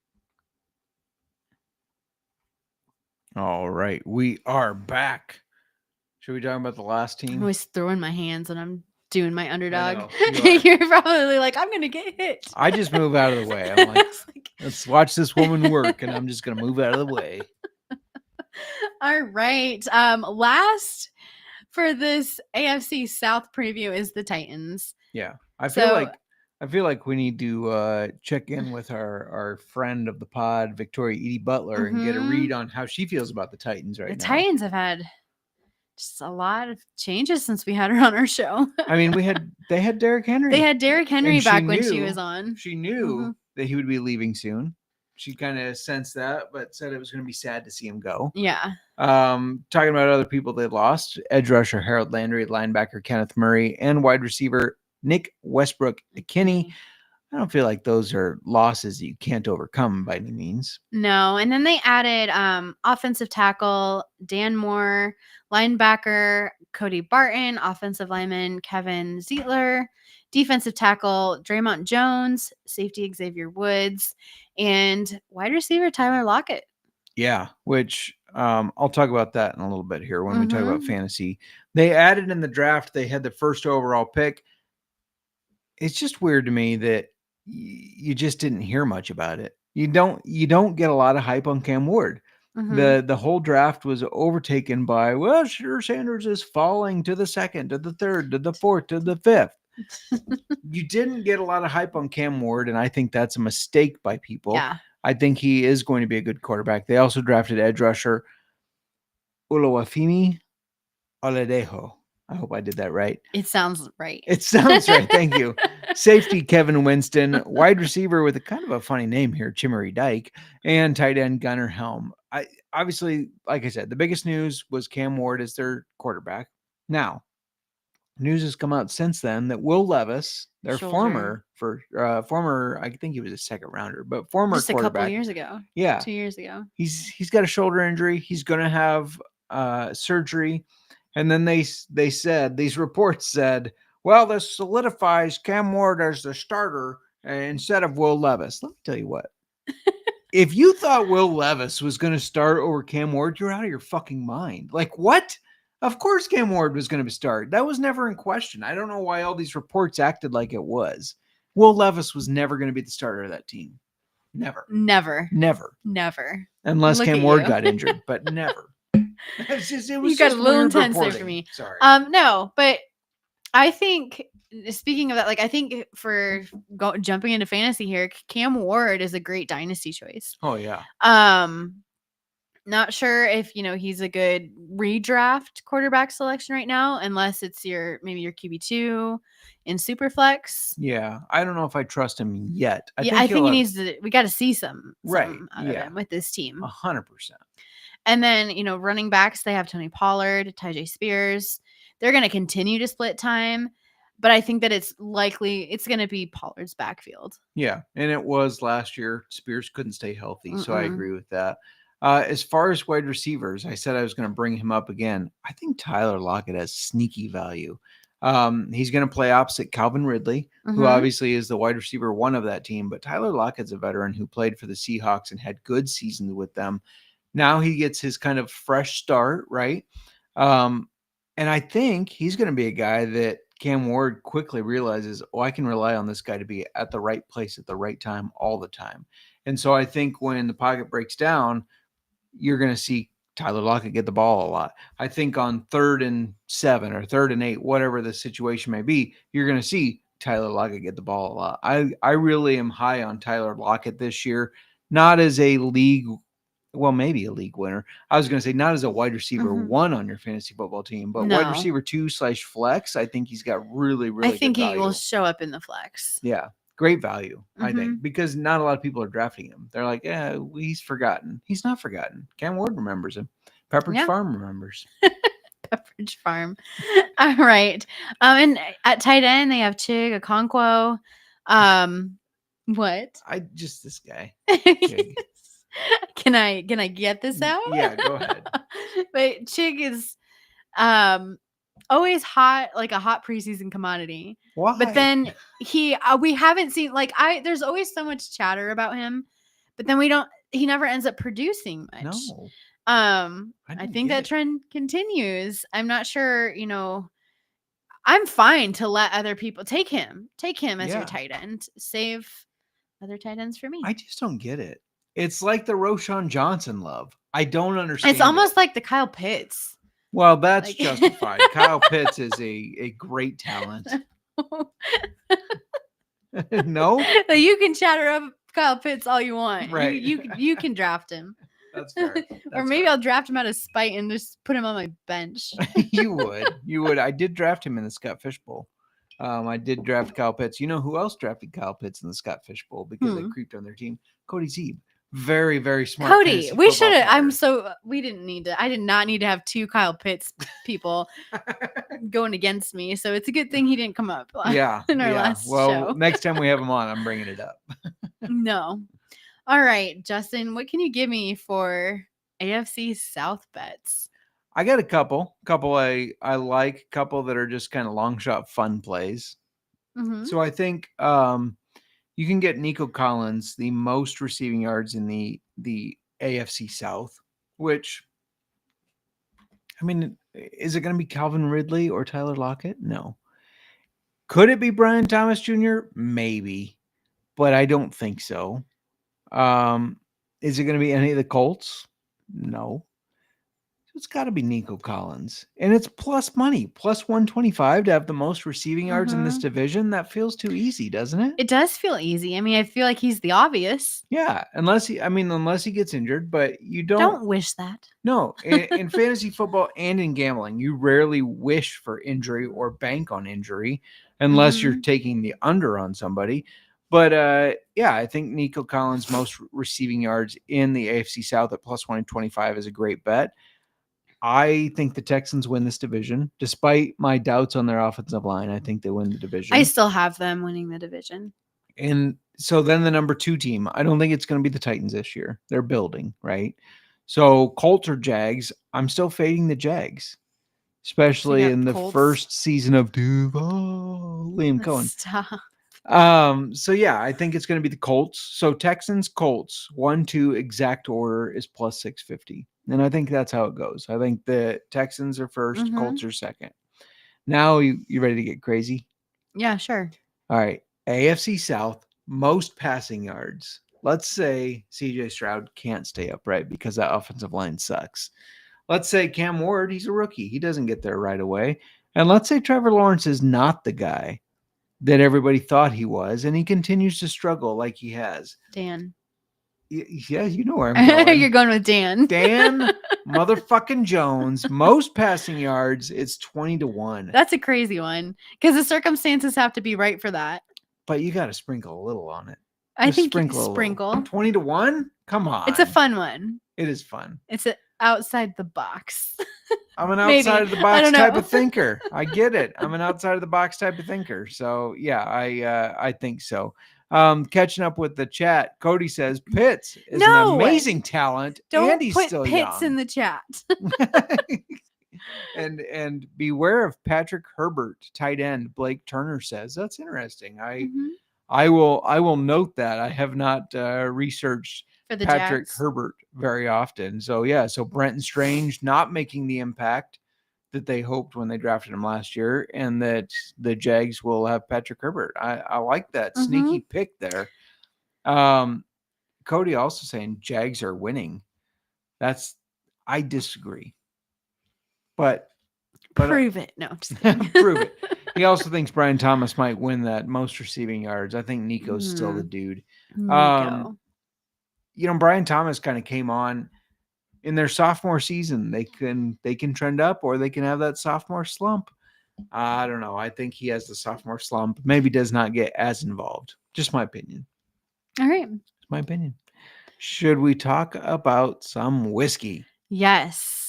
Speaker 1: All right, we are back. Should we talk about the last team?
Speaker 3: I'm always throwing my hands when I'm doing my Underdog.
Speaker 1: You
Speaker 3: You're probably like, I'm going to get hit.
Speaker 1: I just move out of the way. I'm like, let's watch this woman work, and I'm just going to move out of the way.
Speaker 3: All right. Last for this AFC South preview is the Titans.
Speaker 1: Yeah. I feel like we need to check in with our friend of the pod, Victoria Edie Butler, and get a read on how she feels about the Titans right now.
Speaker 3: The Titans have had just a lot of changes since we had her on our show.
Speaker 1: I mean, they had Derrick Henry.
Speaker 3: They had Derrick Henry back when she was on.
Speaker 1: She knew that he would be leaving soon. She kind of sensed that, but said it was going to be sad to see him go.
Speaker 3: Yeah.
Speaker 1: Talking about other people they lost: edge rusher Harold Landry, linebacker Kenneth Murray, and wide receiver Nick Westbrook-Ikhine. I don't feel like those are losses that you can't overcome by any means.
Speaker 3: No. And then they added offensive tackle Dan Moore, linebacker Cody Barton, offensive lineman Kevin Zeitler, defensive tackle Draymond Jones, safety Xavier Woods, and wide receiver Tyler Lockett.
Speaker 1: Yeah, which I'll talk about that in a little bit here when we talk about fantasy. They added in the draft, they had the first overall pick. It's just weird to me that you just didn't hear much about it. You don't get a lot of hype on Cam Ward. The whole draft was overtaken by, well, sure, Sanders is falling to the second, to the third, to the fourth, to the fifth. You didn't get a lot of hype on Cam Ward, and I think that's a mistake by people.
Speaker 3: Yeah.
Speaker 1: I think he is going to be a good quarterback. They also drafted edge rusher Oluwafemi Oladejo. I hope I did that right.
Speaker 3: It sounds right.
Speaker 1: It sounds right. Thank you. Safety Kevin Winston, wide receiver with a kind of a funny name here, Chimmery Dyke, and tight end Gunnar Helm. Obviously, like I said, the biggest news was Cam Ward as their quarterback. Now, news has come out since then that Will Levis, their
Speaker 3: Shoulder.
Speaker 1: former, I think he was a second rounder, but former
Speaker 3: Just a couple
Speaker 1: quarterback.
Speaker 3: years ago.
Speaker 1: Yeah.
Speaker 3: 2 years ago.
Speaker 1: He's got a shoulder injury. He's going to have surgery. And then they said, these reports said, well, this solidifies Cam Ward as the starter instead of Will Levis. Let me tell you what. If you thought Will Levis was going to start over Cam Ward, you're out of your fucking mind. Like, what? Of course Cam Ward was going to start. That was never in question. I don't know why all these reports acted like it was. Will Levis was never going to be the starter of that team. Never. Unless
Speaker 3: Look
Speaker 1: Cam
Speaker 3: at
Speaker 1: Ward
Speaker 3: you.
Speaker 1: got injured, but never. It was
Speaker 3: You got
Speaker 1: just
Speaker 3: a little
Speaker 1: weird
Speaker 3: intense there
Speaker 1: reporting.
Speaker 3: for me.
Speaker 1: Sorry.
Speaker 3: No, but I think, speaking of that, like, I think for jumping into fantasy here, Cam Ward is a great dynasty choice.
Speaker 1: Oh yeah.
Speaker 3: Not sure if he's a good redraft quarterback selection right now, unless it's maybe your QB2 in Superflex.
Speaker 1: Yeah, I don't know if I trust him yet.
Speaker 3: I think he needs to. We got to see some out of him with this team.
Speaker 1: 100%.
Speaker 3: And then running backs, they have Tony Pollard, Tyjae Spears. They're going to continue to split time, but I think that it's likely it's going to be Pollard's backfield.
Speaker 1: Yeah, and it was last year. Spears couldn't stay healthy, so I agree with that. As far as wide receivers, I said I was going to bring him up again. I think Tyler Lockett has sneaky value. He's going to play opposite Calvin Ridley, who obviously is the wide receiver one of that team, but Tyler Lockett's a veteran who played for the Seahawks and had good seasons with them. Now he gets his kind of fresh start, right? And I think he's going to be a guy that Cam Ward quickly realizes, I can rely on this guy to be at the right place at the right time all the time. And so I think when the pocket breaks down, you're going to see Tyler Lockett get the ball a lot. I think on 3rd and 7 or 3rd and 8, whatever the situation may be, you're going to see Tyler Lockett get the ball a lot. I really am high on Tyler Lockett this year, not as a league, well, maybe a league winner. I was going to say not as a wide receiver one on your fantasy football team, but wide receiver 2/flex. I think he's got really, really
Speaker 3: I think
Speaker 1: good
Speaker 3: he
Speaker 1: value.
Speaker 3: will show up in the flex.
Speaker 1: Yeah. Great value, I think, because not a lot of people are drafting him. They're like, yeah, he's forgotten. He's not forgotten. Cam Ward remembers him. Pepperidge Farm remembers.
Speaker 3: Pepperidge Farm. All right. And at tight end, they have Chig, Okonkwo. What?
Speaker 1: This guy.
Speaker 3: Can I get this out?
Speaker 1: Yeah, go ahead.
Speaker 3: But Chig is always hot, like a hot preseason commodity.
Speaker 1: Why?
Speaker 3: But then we haven't seen, there's always so much chatter about him, but then he never ends up producing much.
Speaker 1: No.
Speaker 3: I think that trend continues. I'm not sure, I'm fine to let other people take him as your tight end. Save other tight ends for me.
Speaker 1: I just don't get it. It's like the Roshan Johnson love. I don't understand.
Speaker 3: It's almost like the Kyle Pitts.
Speaker 1: Well, that's justified. Kyle Pitts is a great talent. No?
Speaker 3: You can chatter up Kyle Pitts all you want.
Speaker 1: Right.
Speaker 3: You can draft him.
Speaker 1: That's fair.
Speaker 3: Or maybe I'll draft him out of spite and just put him on my bench.
Speaker 1: You would. I did draft him in the Scott Fish Bowl. I did draft Kyle Pitts. You know who else drafted Kyle Pitts in the Scott Fish Bowl because they creeped on their team? Cody Zeeb. Very, very smart.
Speaker 3: Cody, we should have. I did not need to have 2 Kyle Pitts people going against me. So it's a good thing he didn't come up. In our last show.
Speaker 1: Next time we have him on, I'm bringing it up.
Speaker 3: No. All right, Justin, what can you give me for AFC South bets?
Speaker 1: I got a couple I like, couple that are just kind of long shot fun plays. So I think you can get Nico Collins the most receiving yards in the AFC South, which, I mean, is it going to be Calvin Ridley or Tyler Lockett? No. Could it be Brian Thomas Jr.? Maybe, but I don't think so. Is it going to be any of the Colts? No. It's got to be Nico Collins. And it's plus money, plus 125 to have the most receiving yards in this division. That feels too easy, doesn't it?
Speaker 3: It does feel easy. I mean, I feel like he's the obvious.
Speaker 1: Yeah, unless he gets injured, but you
Speaker 3: don't wish that.
Speaker 1: No, in fantasy football and in gambling, you rarely wish for injury or bank on injury unless you're taking the under on somebody. But I think Nico Collins' most receiving yards in the AFC South at plus 125 is a great bet. I think the Texans win this division, despite my doubts on their offensive line. I think they win the division.
Speaker 3: I still have them winning the division.
Speaker 1: And so then the number 2 team, I don't think it's going to be the Titans this year. They're building, right? So Colts or Jags, I'm still fading the Jags, especially in the
Speaker 3: Colts.
Speaker 1: first season of Liam Cohen.
Speaker 3: Stop.
Speaker 1: So yeah, I think it's going to be the Colts. So Texans, Colts, 1-2 exact order is plus 650. And I think that's how it goes. I think the Texans are 1st, Colts are second. Now you ready to get crazy?
Speaker 3: Yeah, sure.
Speaker 1: All right. AFC South, most passing yards. Let's say CJ Stroud can't stay upright because that offensive line sucks. Let's say Cam Ward, he's a rookie. He doesn't get there right away. And let's say Trevor Lawrence is not the guy that everybody thought he was, and he continues to struggle like he has.
Speaker 3: Dan.
Speaker 1: Yeah, you know where I'm going.
Speaker 3: You're going with Dan.
Speaker 1: Dan motherfucking Jones, most passing yards, it's 20-1.
Speaker 3: That's a crazy one because the circumstances have to be right for that.
Speaker 1: But you got to sprinkle a little on it.
Speaker 3: I think you sprinkle.
Speaker 1: 20-1? Come on.
Speaker 3: It's a fun one.
Speaker 1: It is fun.
Speaker 3: It's outside the box.
Speaker 1: I'm an outside of the box type of thinker. I get it. I'm an outside of the box type of thinker. So yeah, I think so. Catching up with the chat, Cody says Pitts is an amazing talent.
Speaker 3: Don't
Speaker 1: and he's
Speaker 3: put
Speaker 1: still
Speaker 3: Pitts
Speaker 1: young.
Speaker 3: in the chat.
Speaker 1: and beware of Patrick Herbert, tight end. Blake Turner says that's interesting. I will note that. I have not researched
Speaker 3: For the
Speaker 1: Patrick
Speaker 3: Jags.
Speaker 1: Herbert very often. So yeah, so Brenton Strange not making the impact that they hoped when they drafted him last year, and that the Jags will have Patrick Herbert. I like that sneaky pick there. Cody also saying Jags are winning. I disagree. But
Speaker 3: prove it. No, just
Speaker 1: prove it. He also thinks Brian Thomas might win that most receiving yards. I think Nico's still the dude.
Speaker 3: Nico.
Speaker 1: Brian Thomas kind of came on in their sophomore season. They can trend up, or they can have that sophomore slump. I don't know. I think he has the sophomore slump. Maybe does not get as involved. Just my opinion.
Speaker 3: All right.
Speaker 1: It's my opinion. Should we talk about some whiskey?
Speaker 3: Yes.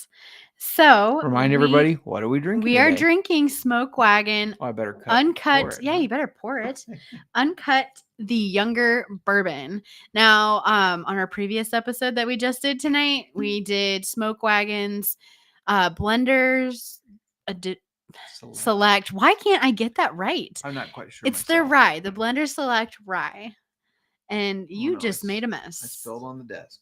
Speaker 3: So
Speaker 1: remind everybody, what are we drinking?
Speaker 3: We are drinking Smoke Wagon.
Speaker 1: Oh, I better cut.
Speaker 3: Uncut. Yeah, you better pour it. Uncut, the younger bourbon. Now, on our previous episode that we just did tonight, we did Smoke Wagon's blenders select. Why can't I get that right?
Speaker 1: I'm not quite sure.
Speaker 3: It's their rye, the Blender Select rye. And you just made a mess.
Speaker 1: I spilled on the desk.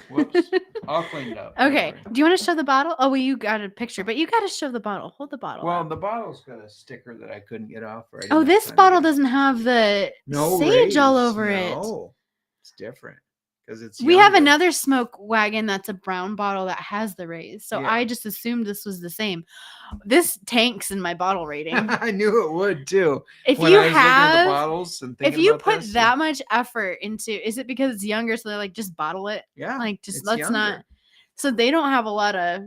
Speaker 1: Whoops. All cleaned up.
Speaker 3: Okay. Do you want to show the bottle? Oh, well, you got a picture, but you got to show the bottle. Hold the bottle.
Speaker 1: Well, the bottle's got a sticker that I couldn't get off. Right.
Speaker 3: Oh, this bottle doesn't have the sage all over it.
Speaker 1: No, it's different because it's.
Speaker 3: We have another Smoke Wagon that's a brown bottle that has the rays. So I just assumed this was the same. This tanks in my bottle rating.
Speaker 1: I knew it would too.
Speaker 3: If
Speaker 1: when
Speaker 3: you
Speaker 1: I was looking at the bottles and
Speaker 3: if you put that much effort into, is it because it's younger? So they're like, just bottle it.
Speaker 1: Yeah.
Speaker 3: Like, just let's not. So they don't have a lot of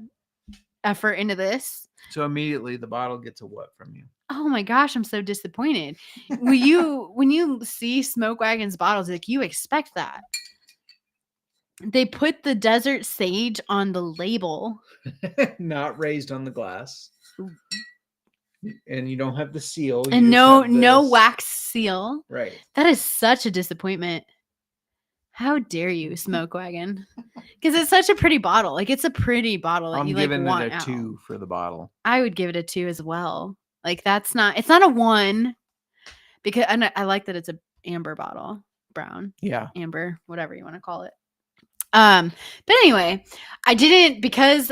Speaker 3: effort into this.
Speaker 1: So immediately the bottle gets a what from you?
Speaker 3: Oh my gosh, I'm so disappointed. when you see Smoke Wagon's bottles, like you expect that. They put the desert sage on the label.
Speaker 1: Not raised on the glass. And you don't have the seal.
Speaker 3: And no wax seal.
Speaker 1: Right.
Speaker 3: That is such a disappointment. How dare you, Smoke Wagon? Because it's such a pretty bottle. Like, it's a pretty bottle that
Speaker 1: I'm
Speaker 3: you
Speaker 1: giving
Speaker 3: want
Speaker 1: it a 2 for the bottle.
Speaker 3: I would give it a 2 as well. Like, it's not a 1 because I like that it's a amber bottle. Brown.
Speaker 1: Yeah.
Speaker 3: Amber, whatever you want to call it. But anyway, I didn't because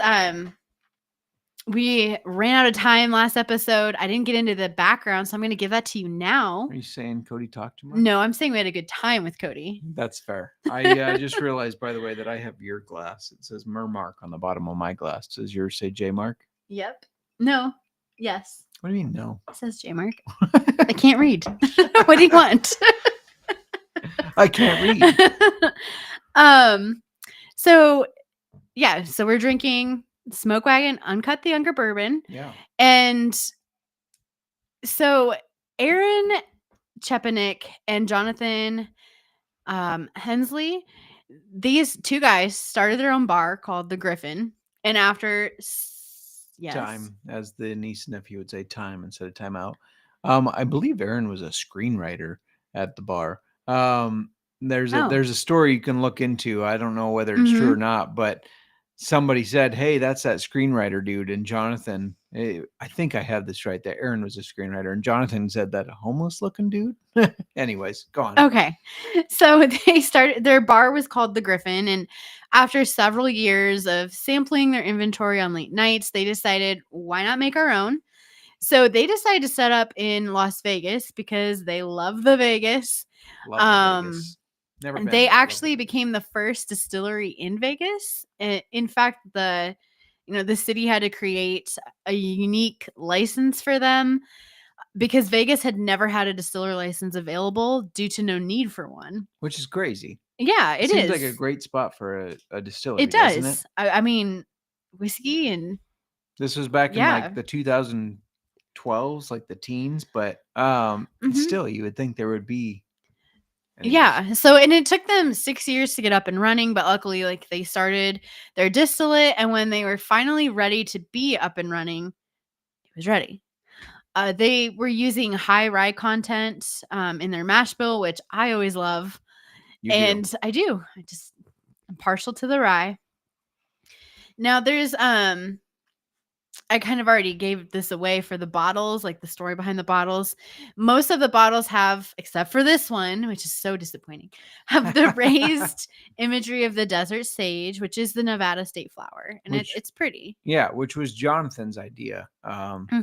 Speaker 3: we ran out of time last episode. I didn't get into the background, so I'm going to give that to you now.
Speaker 1: Are you saying Cody talked too much?
Speaker 3: No, I'm saying we had a good time with Cody.
Speaker 1: That's fair. I just realized, by the way, that I have your glass. It says Mermark on the bottom of my glass. Does yours say JMark?
Speaker 3: Yep. No. Yes.
Speaker 1: What do you mean no?
Speaker 3: It says JMark. I can't read. What do you want?
Speaker 1: I can't read.
Speaker 3: So we're drinking Smoke Wagon Uncut, the younger bourbon.
Speaker 1: Yeah.
Speaker 3: And so Aaron Chepanik and Jonathan Hensley, These two guys started their own bar called the Griffin, and after
Speaker 1: time, as the niece and nephew would say, time instead of time out. I believe Aaron was a screenwriter at the bar. There's a story you can look into. I don't know whether it's true or not, but somebody said, "Hey, that's that screenwriter dude." And Jonathan, I think I have this right, that Aaron was a screenwriter, and Jonathan said that a homeless looking dude. Anyways, go on.
Speaker 3: Okay, so they started, their bar was called the Griffin, and after several years of sampling their inventory on late nights, they decided, why not make our own? So they decided to set up in Las Vegas because they love the Vegas.
Speaker 1: Love the Vegas. Never been.
Speaker 3: They actually became the first distillery in Vegas. In fact, the city had to create a unique license for them because Vegas had never had a distiller license available due to no need for one.
Speaker 1: Which is crazy.
Speaker 3: Yeah, it
Speaker 1: seems
Speaker 3: is.
Speaker 1: like a great spot for a distillery.
Speaker 3: It does.
Speaker 1: Doesn't it?
Speaker 3: I mean, whiskey and
Speaker 1: this was back in like the 2012s, like the teens, but still, you would think there would be. Anyways.
Speaker 3: Yeah. So, and it took them 6 years to get up and running, but luckily, like, they started their distillate, and when they were finally ready to be up and running, it was ready. They were using high rye content in their mash bill, which I always love. I do. I'm partial to the rye. Now there's I kind of already gave this away for the bottles, like the story behind the bottles. Most of the bottles have, except for this one, which is so disappointing, have the raised imagery of the desert sage, which is the Nevada state flower. And it's pretty.
Speaker 1: Yeah, which was Jonathan's idea.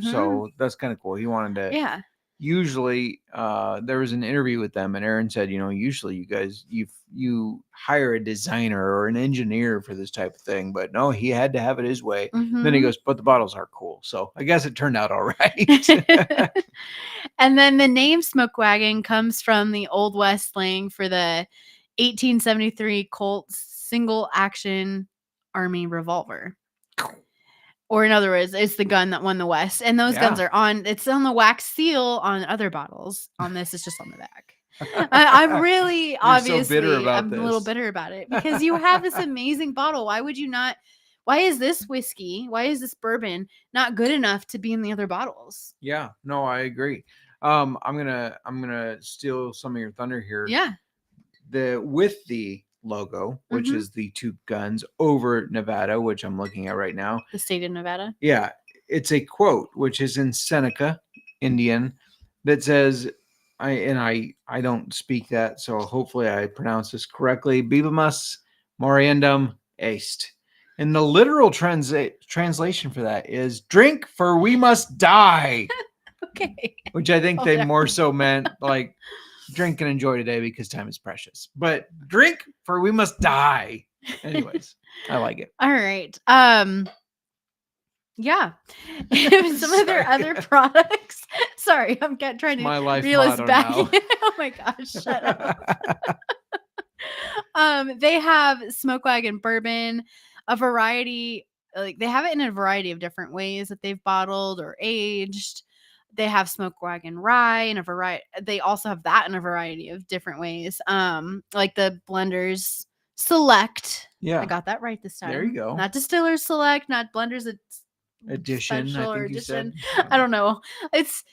Speaker 1: So that's kind of cool. He wanted to.
Speaker 3: Yeah.
Speaker 1: Usually, there was an interview with them, and Aaron said, usually you guys, you hire a designer or an engineer for this type of thing, but no, he had to have it his way. Then he goes, but the bottles are cool. So I guess it turned out all right.
Speaker 3: And then the name Smoke Wagon comes from the Old West slang for the 1873 Colts single action army revolver. Or in other words, it's the gun that won the West. And those guns are it's on the wax seal on other bottles. On this, it's just on the back. I'm really, obviously, I'm a little bitter about it because you have this amazing bottle. Why would you not? Why is this whiskey? Why is this bourbon not good enough to be in the other bottles?
Speaker 1: Yeah, no, I agree. I'm gonna steal some of your thunder here.
Speaker 3: Yeah.
Speaker 1: With the logo, which is the two guns over Nevada, which I'm looking at right now.
Speaker 3: The state of Nevada.
Speaker 1: Yeah, it's a quote which is in Seneca, Indian, that says, I don't speak that, so hopefully I pronounce this correctly. Bibimus moriendum est. And the literal translation for that is drink for we must die.
Speaker 3: Okay.
Speaker 1: Which I think they more so meant like drink and enjoy today because time is precious. But drink for we must die. Anyways, I like it.
Speaker 3: All right. Yeah. Some of their other products. Sorry, I'm trying to reel us back. Oh my gosh, shut up. They have Smoke Wagon bourbon, a variety, like they have it in a variety of different ways that they've bottled or aged. They have Smoke Wagon rye in a variety. They also have that in a variety of different ways. Like the Blenders Select.
Speaker 1: Yeah,
Speaker 3: I got that right this time.
Speaker 1: There you go.
Speaker 3: Not Distillers Select, not Blenders
Speaker 1: Edition.
Speaker 3: Special
Speaker 1: I
Speaker 3: or
Speaker 1: think
Speaker 3: edition.
Speaker 1: you said.
Speaker 3: I don't know. It's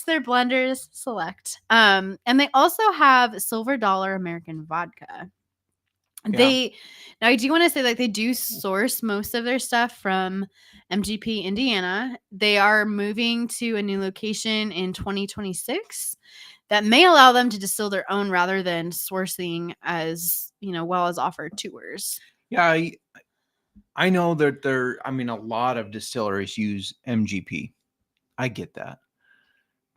Speaker 3: their Blenders Select. And they also have Silver Dollar American Vodka. Now I do want to say, like, they do source most of their stuff from MGP Indiana. They are moving to a new location in 2026 that may allow them to distill their own rather than sourcing as well as offer tours.
Speaker 1: Yeah, I know that a lot of distilleries use MGP. I get that,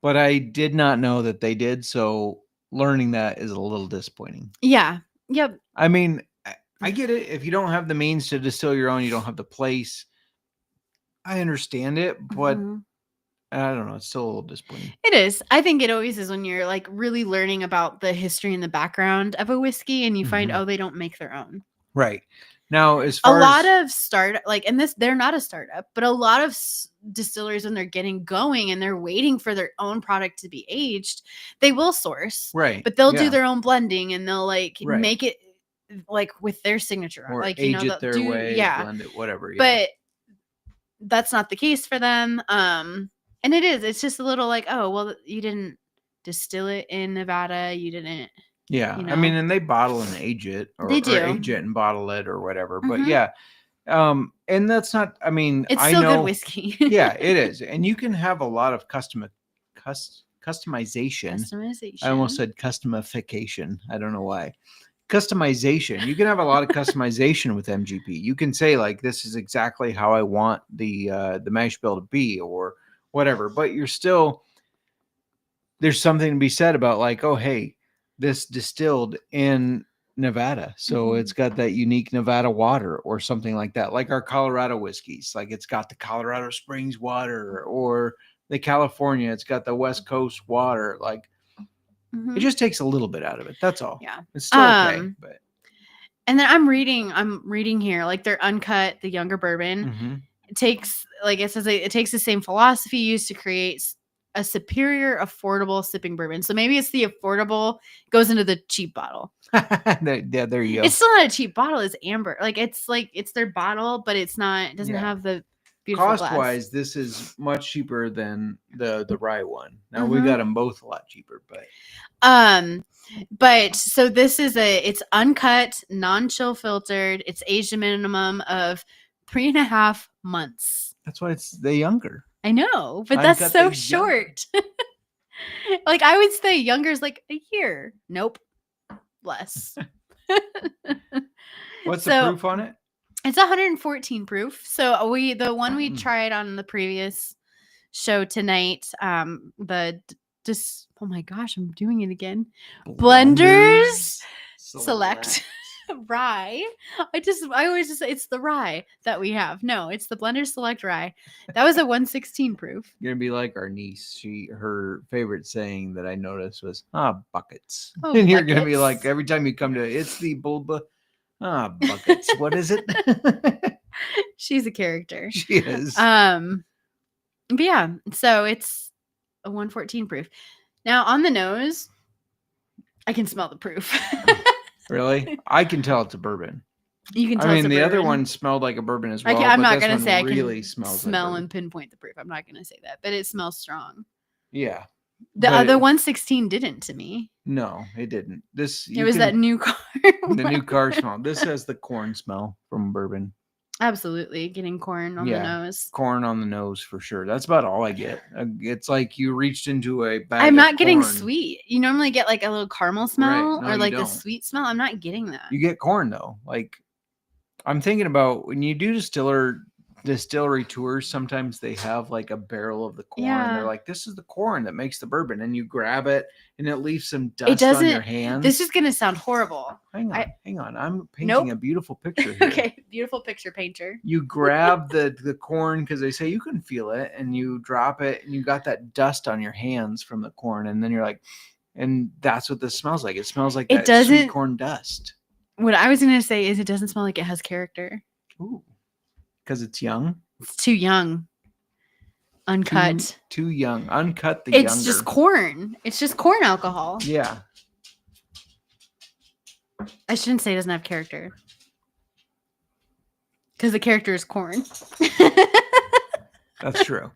Speaker 1: but I did not know that they did. So learning that is a little disappointing.
Speaker 3: Yeah. Yep.
Speaker 1: I mean, I get it. If you don't have the means to distill your own, you don't have the place. I understand it, but I don't know. It's still a little disappointing. It
Speaker 3: is. I think it always is when you're like really learning about the history and the background of a whiskey and you find, they don't make their own.
Speaker 1: Right. Now, as far as a lot
Speaker 3: of startup, like, and they're not a startup, but a lot of distilleries, when they're getting going and they're waiting for their own product to be aged, they will source.
Speaker 1: Right.
Speaker 3: But they'll do their own blending and they'll make it. like with their signature,
Speaker 1: or
Speaker 3: like
Speaker 1: age it their way,
Speaker 3: yeah,
Speaker 1: blend it, whatever. Yeah.
Speaker 3: But that's not the case for them. And it's just a little like, oh, well, you didn't distill it in Nevada, you didn't.
Speaker 1: Yeah,
Speaker 3: you
Speaker 1: I mean,
Speaker 3: know?
Speaker 1: and they bottle and age it,
Speaker 3: They
Speaker 1: or
Speaker 3: do.
Speaker 1: age it and bottle it, or whatever. But
Speaker 3: Mhm.
Speaker 1: yeah, and that's not. I mean,
Speaker 3: It's
Speaker 1: I
Speaker 3: still
Speaker 1: know,
Speaker 3: good whiskey.
Speaker 1: yeah, it is, and you can have a lot of customization. I almost said customification. I don't know why. Customization. You can have a lot of customization with MGP. You can say like, this is exactly how I want the mash bill to be, or whatever. But you're still, there's something to be said about like, oh, hey, this distilled in Nevada, so it's got that unique Nevada water or something like that, like our Colorado whiskeys. Like it's got the Colorado Springs water, or the California, it's got the West Coast water. Like it just takes a little bit out of it. That's all.
Speaker 3: Yeah,
Speaker 1: it's still okay. But
Speaker 3: and then I'm reading here, like their Uncut, the younger bourbon, it takes, like it says, it takes the same philosophy used to create a superior, affordable sipping bourbon. So maybe it's the affordable goes into the cheap bottle.
Speaker 1: yeah, there you go.
Speaker 3: It's still not a cheap bottle. It's amber. Like it's their bottle, but it's not. It doesn't have the beautiful
Speaker 1: cost wise. This is much cheaper than the rye one. Now we got them both a lot cheaper,
Speaker 3: but so this is it's uncut, non-chill filtered. It's aged a minimum of 3.5 months.
Speaker 1: That's why it's the younger.
Speaker 3: I know, but that's so short. Like I would say younger is like a year. Nope. Less.
Speaker 1: What's the proof on it?
Speaker 3: It's 114 proof. So the one we tried on the previous show tonight, oh my gosh, I'm doing it again. Blenders Select Rye. I always just say it's the rye that we have. No, it's the Blenders Select Rye. That was a 116 proof.
Speaker 1: You're gonna be like our niece. Her favorite saying that I noticed was buckets.
Speaker 3: Oh,
Speaker 1: and you're gonna be like, every time you come to it, it's the bulba. Buckets. What is it?
Speaker 3: She's a character.
Speaker 1: She is.
Speaker 3: But yeah, so it's a 114 proof. Now on the nose, I can smell the proof.
Speaker 1: Really? I can tell it's a bourbon.
Speaker 3: You can tell.
Speaker 1: I mean, the other one smelled like a bourbon as well.
Speaker 3: I'm not gonna say
Speaker 1: really
Speaker 3: I can
Speaker 1: smell
Speaker 3: like and pinpoint the proof. I'm not gonna say that, but it smells strong.
Speaker 1: Yeah.
Speaker 3: The other 116 didn't to me.
Speaker 1: No, it didn't.
Speaker 3: It was that new car.
Speaker 1: The new car smell. This has the corn smell from bourbon.
Speaker 3: Absolutely, getting corn on the nose.
Speaker 1: Corn on the nose for sure. That's about all I get. It's like you reached into a bag.
Speaker 3: I'm not getting sweet. You normally get like a little caramel smell,
Speaker 1: right. No,
Speaker 3: or like the sweet smell. I'm not getting that.
Speaker 1: You get corn though. Like I'm thinking about when you do distillery tours, sometimes they have like a barrel of the corn. Yeah. They're like, this is the corn that makes the bourbon, and you grab it and it leaves some dust on your hands.
Speaker 3: This is gonna sound horrible.
Speaker 1: Hang on. I'm painting a beautiful picture here.
Speaker 3: Okay, beautiful picture painter.
Speaker 1: You grab the corn because they say you can feel it, and you drop it, and you got that dust on your hands from the corn, and then you're like, and that's what this smells like. It smells like that sweet corn dust.
Speaker 3: What I was gonna say is it doesn't smell like it has character.
Speaker 1: Ooh. Because it's young.
Speaker 3: It's too young. Uncut.
Speaker 1: Too young. Uncut.
Speaker 3: It's just corn. It's just corn alcohol.
Speaker 1: Yeah.
Speaker 3: I shouldn't say it doesn't have character. Because the character is corn.
Speaker 1: That's true.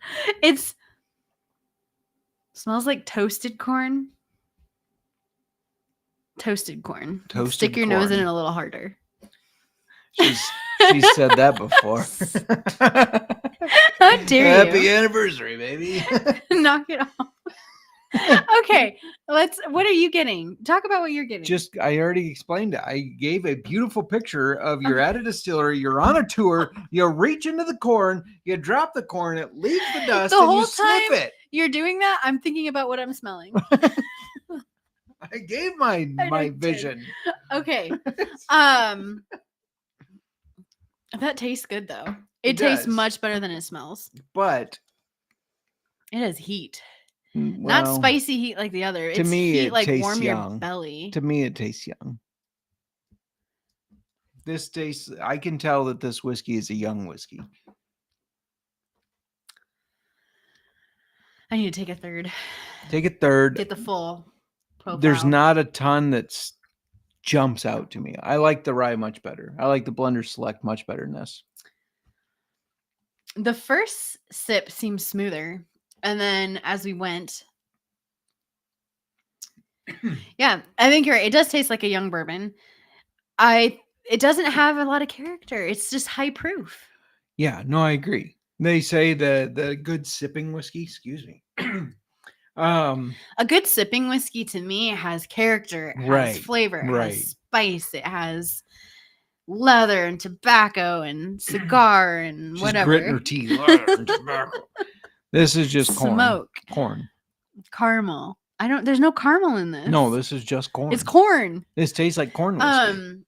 Speaker 3: Smells like toasted corn. Toasted corn. Stick your nose in it a little harder.
Speaker 1: She's said that before.
Speaker 3: How dare you?
Speaker 1: Happy anniversary, baby.
Speaker 3: Knock it off. Okay, what are you getting? Talk about what you're getting.
Speaker 1: I already explained it. I gave a beautiful picture of you're at a distillery, you're on a tour, you reach into the corn, you drop the corn, it leaves the dust, and you sniff it.
Speaker 3: You're doing that, I'm thinking about what I'm smelling.
Speaker 1: I gave my vision.
Speaker 3: Okay. That tastes good though. It tastes much better than it smells.
Speaker 1: But
Speaker 3: it has heat. Not spicy heat like the other.
Speaker 1: To me,
Speaker 3: heat
Speaker 1: it
Speaker 3: like
Speaker 1: tastes
Speaker 3: warm
Speaker 1: young.
Speaker 3: Your belly.
Speaker 1: To me, it tastes young. This tastes. I can tell that this whiskey is a young whiskey.
Speaker 3: I need to take a third.
Speaker 1: Take a third.
Speaker 3: Get the full profile.
Speaker 1: There's not a ton that's jumps out to me. I like the rye much better. I like the Blender Select much better than this.
Speaker 3: The first sip seems smoother. And then as we went, yeah, I think you're right. It does taste like a young bourbon. It doesn't have a lot of character. It's just high proof.
Speaker 1: Yeah, no, I agree. They say the good sipping whiskey, excuse me.
Speaker 3: A good sipping whiskey to me has character, it has flavor, it has spice, it has leather and tobacco and cigar and
Speaker 1: just
Speaker 3: whatever.
Speaker 1: Grit in her teeth, leather and tobacco. This is just
Speaker 3: smoke,
Speaker 1: corn,
Speaker 3: caramel. There's no caramel in this.
Speaker 1: No, this is just corn.
Speaker 3: It's corn.
Speaker 1: This tastes like corn whiskey.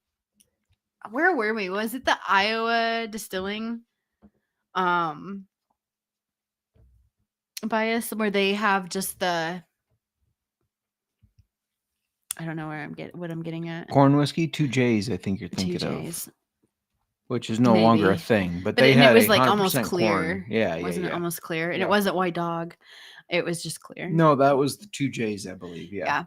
Speaker 3: Where were we? Was it the Iowa Distilling bias where they have just the I don't know what I'm getting at.
Speaker 1: Corn whiskey, 2Js, I think you're thinking
Speaker 3: 2Js.
Speaker 1: of. Which is no longer a thing, but they
Speaker 3: had
Speaker 1: it
Speaker 3: was like almost clear.
Speaker 1: Corn. Yeah,
Speaker 3: wasn't
Speaker 1: it
Speaker 3: almost clear? And it wasn't White Dog. It was just clear.
Speaker 1: No, that was the 2Js, I believe. Yeah.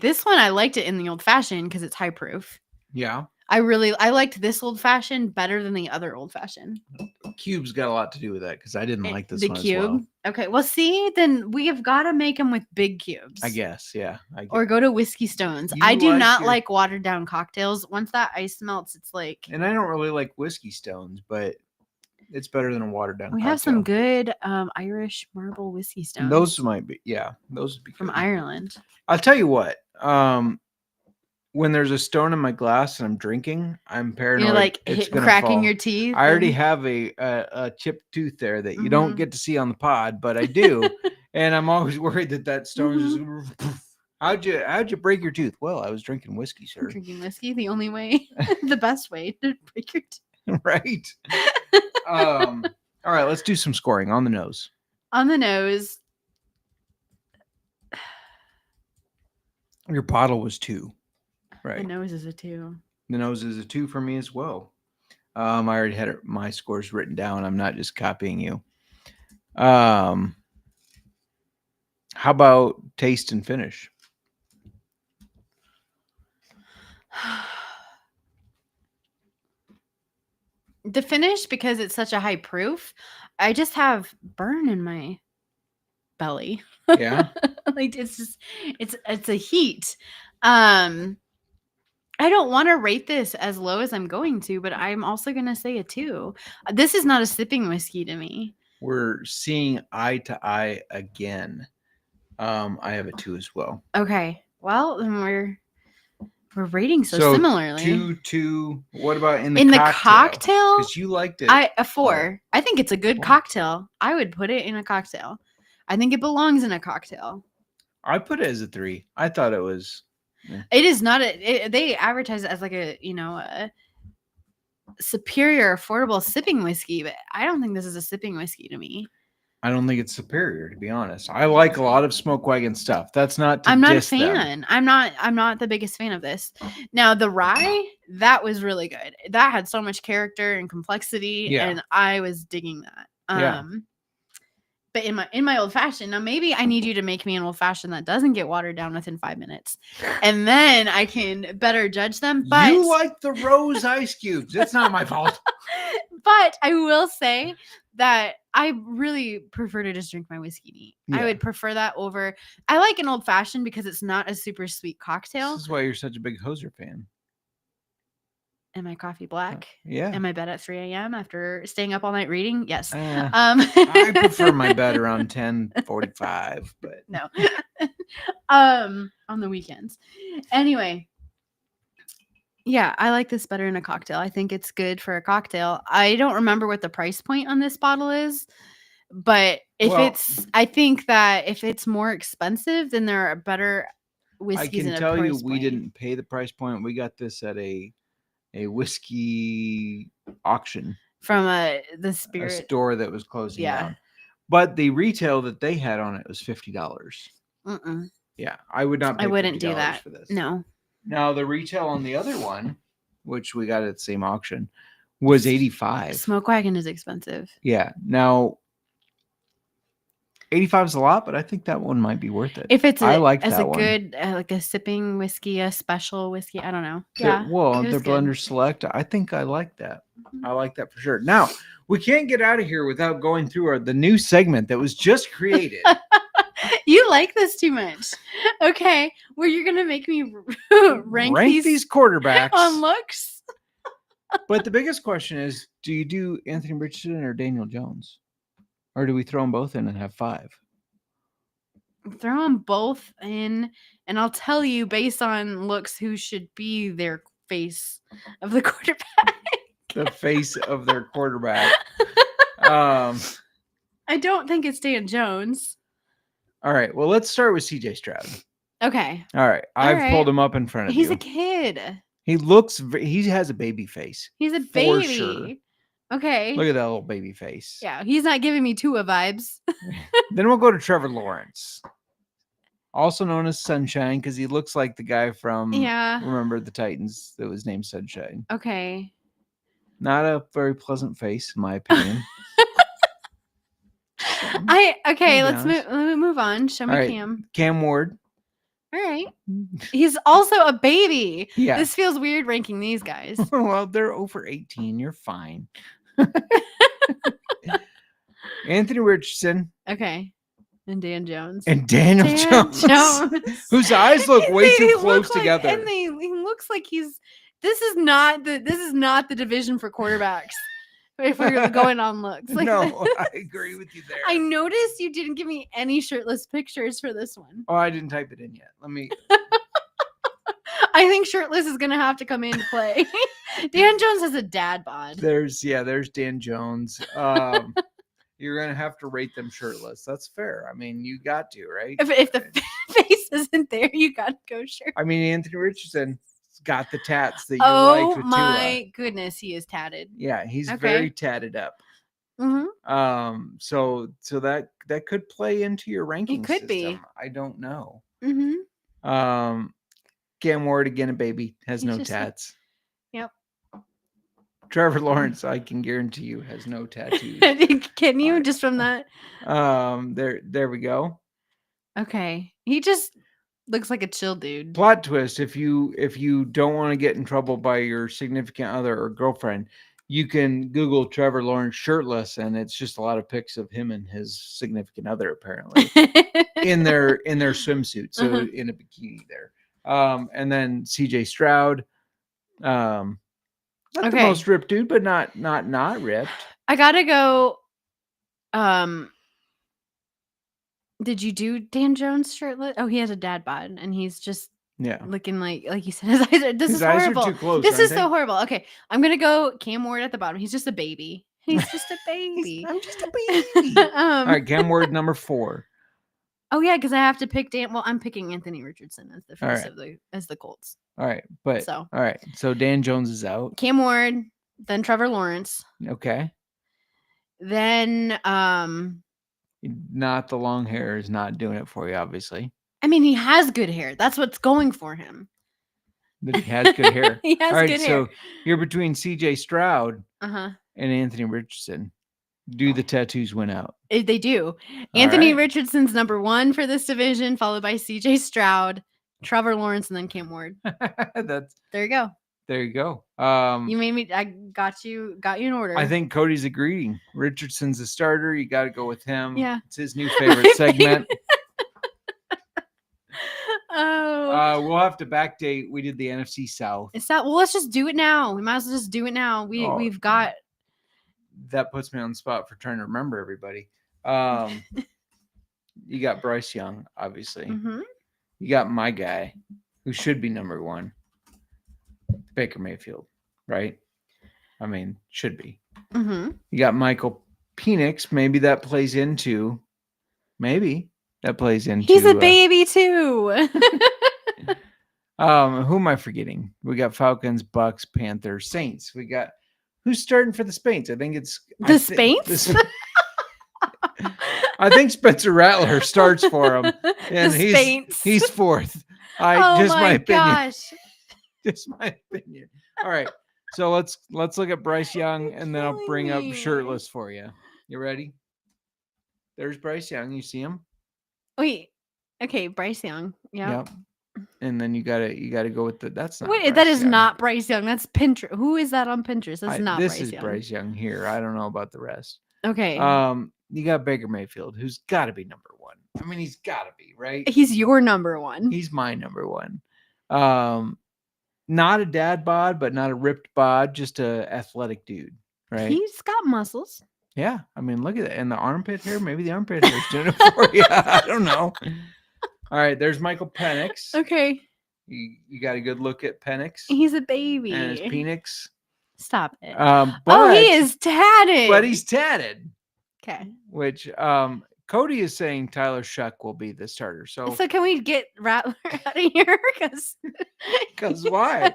Speaker 3: This one I liked it in the old fashioned because it's high proof.
Speaker 1: Yeah.
Speaker 3: I liked this old fashioned better than the other old fashioned.
Speaker 1: Cube's got a lot to do with that because I didn't like this one
Speaker 3: cube.
Speaker 1: As well.
Speaker 3: Okay, well, see, then we have got to make them with big cubes.
Speaker 1: I guess, yeah.
Speaker 3: Or go to Whiskey Stones. I do not like watered down cocktails. Once that ice melts, it's like.
Speaker 1: And I don't really like Whiskey Stones, but it's better than a watered down.
Speaker 3: We have some good Irish marble Whiskey Stones.
Speaker 1: Those might be, yeah. Those would be
Speaker 3: from Ireland.
Speaker 1: I'll tell you what. When there's a stone in my glass and I'm drinking, I'm paranoid.
Speaker 3: You're like cracking
Speaker 1: fall.
Speaker 3: Your teeth.
Speaker 1: I already have a chipped tooth there that you don't get to see on the pod, but I do, and I'm always worried that stone just. How'd you break your tooth? Well, I was drinking whiskey, sir.
Speaker 3: Drinking whiskey, the only way, the best way to break your tooth.
Speaker 1: Right. All right, let's do some scoring on the nose.
Speaker 3: On the nose.
Speaker 1: Your bottle was 2. Right.
Speaker 3: The nose is a 2.
Speaker 1: The nose is a 2 for me as well. I already had my scores written down. I'm not just copying you. How about taste and finish?
Speaker 3: The finish, because it's such a high proof, I just have burn in my belly.
Speaker 1: Yeah.
Speaker 3: Like it's a heat. I don't want to rate this as low as I'm going to, but I'm also going to say a 2. This is not a sipping whiskey to me.
Speaker 1: We're seeing eye to eye again. I have a 2 as well.
Speaker 3: Okay. Well, then we're rating so similarly.
Speaker 1: 2. What about in
Speaker 3: the cocktail?
Speaker 1: Because you liked it.
Speaker 3: A 4. I think it's a good cocktail. I would put it in a cocktail. I think it belongs in a cocktail.
Speaker 1: I put it as a 3. I thought it was.
Speaker 3: Yeah. It is not they advertise it as like a superior affordable sipping whiskey, but I don't think this is a sipping whiskey to me.
Speaker 1: I don't think it's superior, to be honest. I like a lot of Smoke Wagon stuff. That's not.
Speaker 3: I'm not a fan. I'm not the biggest fan of this. Now the rye, that was really good. That had so much character and complexity, and I was digging that. But in my old fashioned, now maybe I need you to make me an old fashioned that doesn't get watered down within 5 minutes, and then I can better judge them. But
Speaker 1: you like the rose ice cubes. It's not my fault.
Speaker 3: But I will say that I really prefer to just drink my whiskey neat. Yeah. I would prefer that over. I like an old fashioned because it's not a super sweet cocktail.
Speaker 1: This is why you're such a big Hoser fan.
Speaker 3: Am I coffee black?
Speaker 1: Yeah.
Speaker 3: Am I bed at 3 a.m. after staying up all night reading? Yes.
Speaker 1: I prefer my bed around 10:45, but
Speaker 3: no. On the weekends. Anyway. Yeah, I like this better in a cocktail. I think it's good for a cocktail. I don't remember what the price point on this bottle is, but I think that if it's more expensive, then there are better whiskeys. I can tell you,
Speaker 1: we didn't pay the price point. We got this at a whiskey auction
Speaker 3: from the Spirit
Speaker 1: store that was closing down. But the retail that they had on it was $50. Yeah, I would not.
Speaker 3: I wouldn't do that
Speaker 1: for this.
Speaker 3: No.
Speaker 1: Now the retail on the other one, which we got at the same auction, was $85.
Speaker 3: Smoke Wagon is expensive.
Speaker 1: Yeah. Now 85 is a lot, but I think that one might be worth it.
Speaker 3: If it's
Speaker 1: I like
Speaker 3: as
Speaker 1: that
Speaker 3: a
Speaker 1: one.
Speaker 3: good like a sipping whiskey, a special whiskey, I don't know. Yeah.
Speaker 1: Their Blender Select. I think I like that. I like that for sure. Now, we can't get out of here without going through the new segment that was just created.
Speaker 3: You like this too much. Okay. Where you're going to make me rank these
Speaker 1: quarterbacks
Speaker 3: on looks.
Speaker 1: But the biggest question is, do you do Anthony Richardson or Daniel Jones? Or do we throw them both in and have 5?
Speaker 3: Throw them both in, and I'll tell you based on looks who should be their face of the quarterback.
Speaker 1: The face of their quarterback.
Speaker 3: I don't think it's Dan Jones.
Speaker 1: All right. Well, let's start with CJ Stroud.
Speaker 3: Okay.
Speaker 1: All right. I've pulled him up in front of you.
Speaker 3: He's a kid.
Speaker 1: He has a baby face.
Speaker 3: He's a baby.
Speaker 1: For sure.
Speaker 3: Okay.
Speaker 1: Look at that little baby face.
Speaker 3: Yeah, he's not giving me Tua vibes.
Speaker 1: Then we'll go to Trevor Lawrence, also known as Sunshine, because he looks like the guy from Remember the Titans that was named Sunshine.
Speaker 3: Okay.
Speaker 1: Not a very pleasant face, in my opinion.
Speaker 3: Let's move on. Show me Cam.
Speaker 1: Cam Ward.
Speaker 3: All right. He's also a baby.
Speaker 1: Yeah.
Speaker 3: This feels weird ranking these guys.
Speaker 1: Well, they're over 18. You're fine. Anthony Richardson.
Speaker 3: Okay. And Dan Jones.
Speaker 1: And Daniel Jones. Whose eyes look way too close together.
Speaker 3: And he looks like this is not the division for quarterbacks. If we're going on looks.
Speaker 1: No, I agree with you there.
Speaker 3: I noticed you didn't give me any shirtless pictures for this one.
Speaker 1: Oh, I didn't type it in yet. Let me.
Speaker 3: I think shirtless is going to have to come into play. Dan Jones has a dad bod.
Speaker 1: There's Dan Jones. You're going to have to rate them shirtless. That's fair. I mean, you got to, right?
Speaker 3: If the face isn't there, you got to go shirtless.
Speaker 1: I mean, Anthony Richardson got the tats that you liked with Tua.
Speaker 3: Oh my goodness, he is tatted.
Speaker 1: Yeah, he's very tatted up.
Speaker 3: Mm-hmm.
Speaker 1: So that could play into your ranking.
Speaker 3: It could
Speaker 1: system.
Speaker 3: be.
Speaker 1: I don't know.
Speaker 3: Mm-hmm.
Speaker 1: Cam Ward, again, a baby, has no tats.
Speaker 3: Yep.
Speaker 1: Trevor Lawrence, I can guarantee you, has no tattoos.
Speaker 3: Can you just from that?
Speaker 1: There we go.
Speaker 3: Okay, he just looks like a chill dude.
Speaker 1: Plot twist: if you don't want to get in trouble by your significant other or girlfriend, you can Google Trevor Lawrence shirtless, and it's just a lot of pics of him and his significant other, apparently, in their swimsuit, so in a bikini there. And then CJ Stroud, not the most ripped dude, but not ripped.
Speaker 3: I gotta go. Did you do Dan Jones shirtless? Oh, he has a dad bod, and he's just looking like you said. His eyes. This is horrible.
Speaker 1: Eyes are too close,
Speaker 3: this is so horrible. Okay, I'm gonna go Cam Ward at the bottom. He's just a baby. He's just a baby.
Speaker 1: I'm just a baby. All right, Cam Ward number 4.
Speaker 3: Oh yeah, because I have to pick Dan. Well, I'm picking Anthony Richardson as the face of the Colts.
Speaker 1: All right, all right. So Dan Jones is out.
Speaker 3: Cam Ward, then Trevor Lawrence.
Speaker 1: Okay.
Speaker 3: Then
Speaker 1: not the long hair is not doing it for you, obviously.
Speaker 3: I mean, he has good hair. That's what's going for him.
Speaker 1: But he has good hair.
Speaker 3: He has good hair.
Speaker 1: So you're between CJ Stroud and Anthony Richardson. Do the tattoos win out?
Speaker 3: They do. Anthony Richardson's number 1 for this division, followed by CJ Stroud, Trevor Lawrence, and then Cam Ward. There you go.
Speaker 1: There you go.
Speaker 3: You made me. I got you in order.
Speaker 1: I think Cody's agreeing. Richardson's a starter. You got to go with him.
Speaker 3: Yeah,
Speaker 1: it's his new favorite segment. We'll have to backdate. We did the NFC South.
Speaker 3: It's that. Well, let's just do it now. We might as well just do it now. We've got.
Speaker 1: That puts me on the spot for trying to remember everybody. You got Bryce Young, obviously. You got my guy, who should be number 1. Baker Mayfield, right? I mean, should be. You got Michael Penix. Maybe that plays into. He's a baby too. Who am I forgetting? We got Falcons, Bucks, Panthers, Saints. We got who's starting for the Saints? I think it's
Speaker 3: the Saints.
Speaker 1: I think Spencer Rattler starts for him, and he's 4th. My opinion.
Speaker 3: Gosh.
Speaker 1: Just my opinion. All right. So let's look at Bryce Young, and then I'll bring up shirtless for you. You ready? There's Bryce Young. You see him?
Speaker 3: Wait. Okay, Bryce Young.
Speaker 1: Yep. And then you gotta go with that's not.
Speaker 3: Wait,
Speaker 1: Bryce
Speaker 3: that is
Speaker 1: Young.
Speaker 3: not Bryce Young. That's Pinterest. Who is that on Pinterest? That's not
Speaker 1: This
Speaker 3: Bryce
Speaker 1: is
Speaker 3: Young.
Speaker 1: Bryce Young here. I don't know about the rest.
Speaker 3: Okay.
Speaker 1: You got Baker Mayfield, who's got to be number one. I mean, he's got to be, right?
Speaker 3: He's your number one.
Speaker 1: He's my number one. Not a dad bod, but not a ripped bod, just a athletic dude, right?
Speaker 3: He's got muscles.
Speaker 1: Yeah, I mean, look at that. And the armpit hair, maybe the armpit hair's doing it for you. I don't know. All right, there's Michael Penix.
Speaker 3: Okay.
Speaker 1: You got a good look at Penix.
Speaker 3: He's a baby.
Speaker 1: And his Penix.
Speaker 3: Stop it.
Speaker 1: But
Speaker 3: he is tatted.
Speaker 1: But he's tatted.
Speaker 3: Okay.
Speaker 1: Which Cody is saying Tyler Shuck will be the starter. So
Speaker 3: can we get Rattler out of here?
Speaker 1: Because why?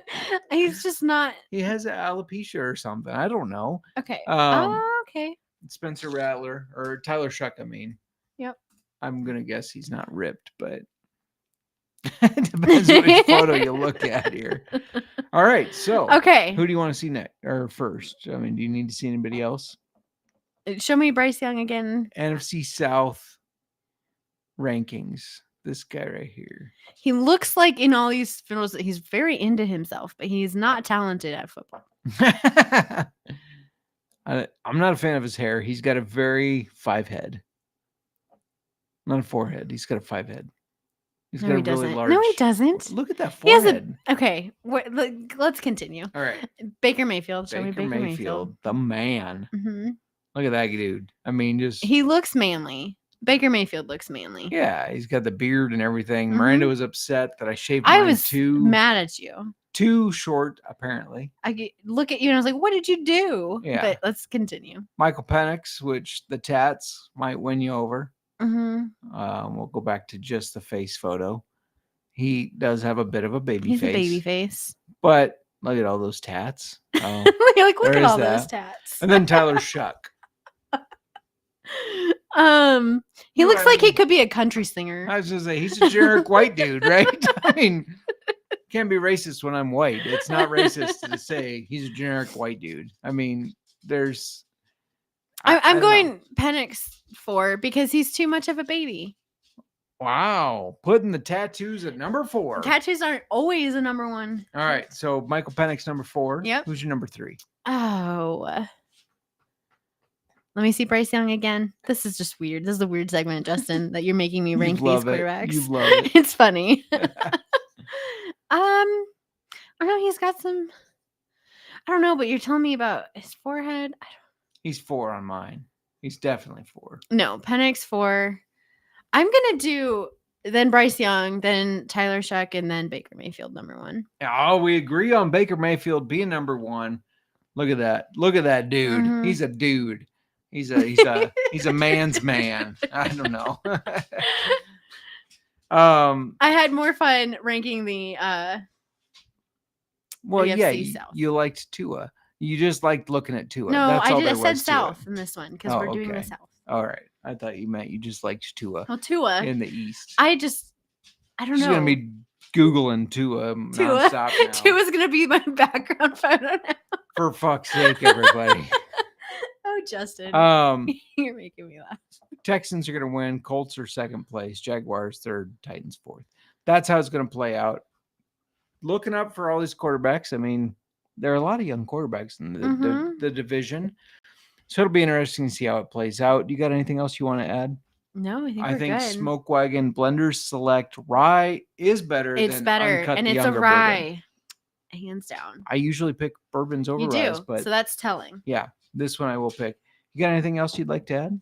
Speaker 3: He's just not.
Speaker 1: He has alopecia or something. I don't know.
Speaker 3: Okay. Okay.
Speaker 1: Spencer Rattler or Tyler Shuck, I mean.
Speaker 3: Yep.
Speaker 1: I'm gonna guess he's not ripped, but it depends which photo you look at here. All right. So
Speaker 3: okay.
Speaker 1: Who do you want to see next or first? I mean, do you need to see anybody else?
Speaker 3: Show me Bryce Young again.
Speaker 1: NFC South rankings. This guy right here.
Speaker 3: He looks like in all these photos that he's very into himself, but he's not talented at football.
Speaker 1: I'm not a fan of his hair. He's got a very 5 head. Not a 4 head. He's got a 5 head. He's got a really large.
Speaker 3: No, he doesn't.
Speaker 1: Look at that forehead.
Speaker 3: Okay. Let's continue.
Speaker 1: All right.
Speaker 3: Baker Mayfield. Show me Baker Mayfield.
Speaker 1: The man.
Speaker 3: Mm-hmm.
Speaker 1: Look at that dude. I mean,
Speaker 3: he looks manly. Baker Mayfield looks manly.
Speaker 1: Yeah, he's got the beard and everything. Mm-hmm. Miranda was upset that I shaved
Speaker 3: I was mad at you.
Speaker 1: Too short, apparently.
Speaker 3: I look at you and I was like, what did you do?
Speaker 1: Yeah.
Speaker 3: But let's continue.
Speaker 1: Michael Penix, which the tats might win you over.
Speaker 3: Mm-hmm.
Speaker 1: We'll go back to just the face photo. He does have a bit of a baby
Speaker 3: face.
Speaker 1: He's
Speaker 3: a baby face.
Speaker 1: But look at all those tats.
Speaker 3: Oh, look at all those tats.
Speaker 1: And then Tyler Shuck.
Speaker 3: He looks like he could be a country singer.
Speaker 1: I was gonna say he's a generic white dude, right? I mean, can't be racist when I'm white. It's not racist to say he's a generic white dude. I mean, there's.
Speaker 3: I'm going Penix 4 because he's too much of a baby.
Speaker 1: Wow, putting the tattoos at number 4.
Speaker 3: Tattoos aren't always a number 1.
Speaker 1: All right, so Michael Penix number 4.
Speaker 3: Yep.
Speaker 1: Who's your number 3?
Speaker 3: Oh. Let me see Bryce Young again. This is just weird. This is a weird segment, Justin, that you're making me rank these quarterbacks.
Speaker 1: You love it.
Speaker 3: It's funny. I know he's got some. I don't know, but you're telling me about his forehead.
Speaker 1: He's 4 on mine. He's definitely 4.
Speaker 3: No, Penix 4. I'm gonna do then Bryce Young, then Tyler Shuck, and then Baker Mayfield number 1.
Speaker 1: Oh, we agree on Baker Mayfield being number 1. Look at that. Look at that dude. Mm-hmm. He's a dude. He's a man's man. I don't know.
Speaker 3: I had more fun ranking the AFC South.
Speaker 1: You liked Tua. You just liked looking at Tua.
Speaker 3: No,
Speaker 1: That's
Speaker 3: I said South in this one because we're doing the South.
Speaker 1: All right. I thought you meant you just liked Tua.
Speaker 3: Well, Tua
Speaker 1: in the East.
Speaker 3: I don't know.
Speaker 1: She's gonna be Googling Tua nonstop now.
Speaker 3: Tua's gonna be my background photo now.
Speaker 1: For fuck's sake, everybody.
Speaker 3: Oh, Justin. You're making me laugh.
Speaker 1: Texans are going to win. Colts are 2nd place. Jaguars 3rd. Titans 4th. That's how it's going to play out. Looking up for all these quarterbacks. I mean, there are a lot of young quarterbacks in the division. So it'll be interesting to see how it plays out. You got anything else you want to add?
Speaker 3: No, I think good.
Speaker 1: Smoke Wagon Blenders Select Rye is better.
Speaker 3: It's better.
Speaker 1: Uncut,
Speaker 3: and it's a rye. Bourbon. Hands down.
Speaker 1: I usually pick bourbons over ryes. But
Speaker 3: so that's telling.
Speaker 1: Yeah. This one I will pick. You got anything else you'd like to add?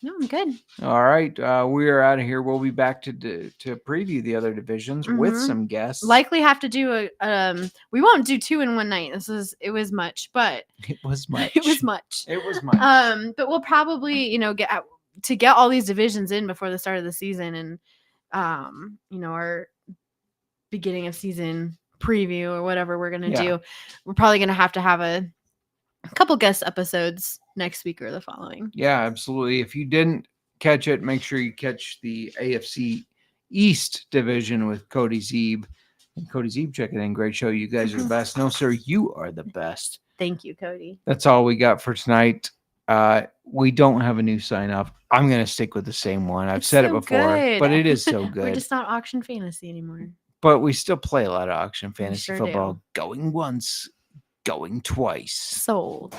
Speaker 3: No, I'm good.
Speaker 1: All right. We are out of here. We'll be back to preview the other divisions with some guests.
Speaker 3: Likely have to do we won't do 2 in one night. It was much. But
Speaker 1: but
Speaker 3: we'll probably, get all these divisions in before the start of the season and our beginning of season preview or whatever we're gonna do. We're probably gonna have to have a couple guest episodes next week or the following.
Speaker 1: Yeah, absolutely. If you didn't catch it, make sure you catch the AFC East division with Cody Zeeb. And Cody Zeeb, check it in. Great show. You guys are the best. No, sir, you are the best.
Speaker 3: Thank you, Cody.
Speaker 1: That's all we got for tonight. We don't have a new sign off. I'm going to stick with the same one. I've said it before, but it is so good.
Speaker 4: We're just not auction fantasy anymore.
Speaker 1: But we still play a lot of auction fantasy
Speaker 4: sure
Speaker 1: football.
Speaker 4: do.
Speaker 1: Going once, going twice.
Speaker 4: Sold.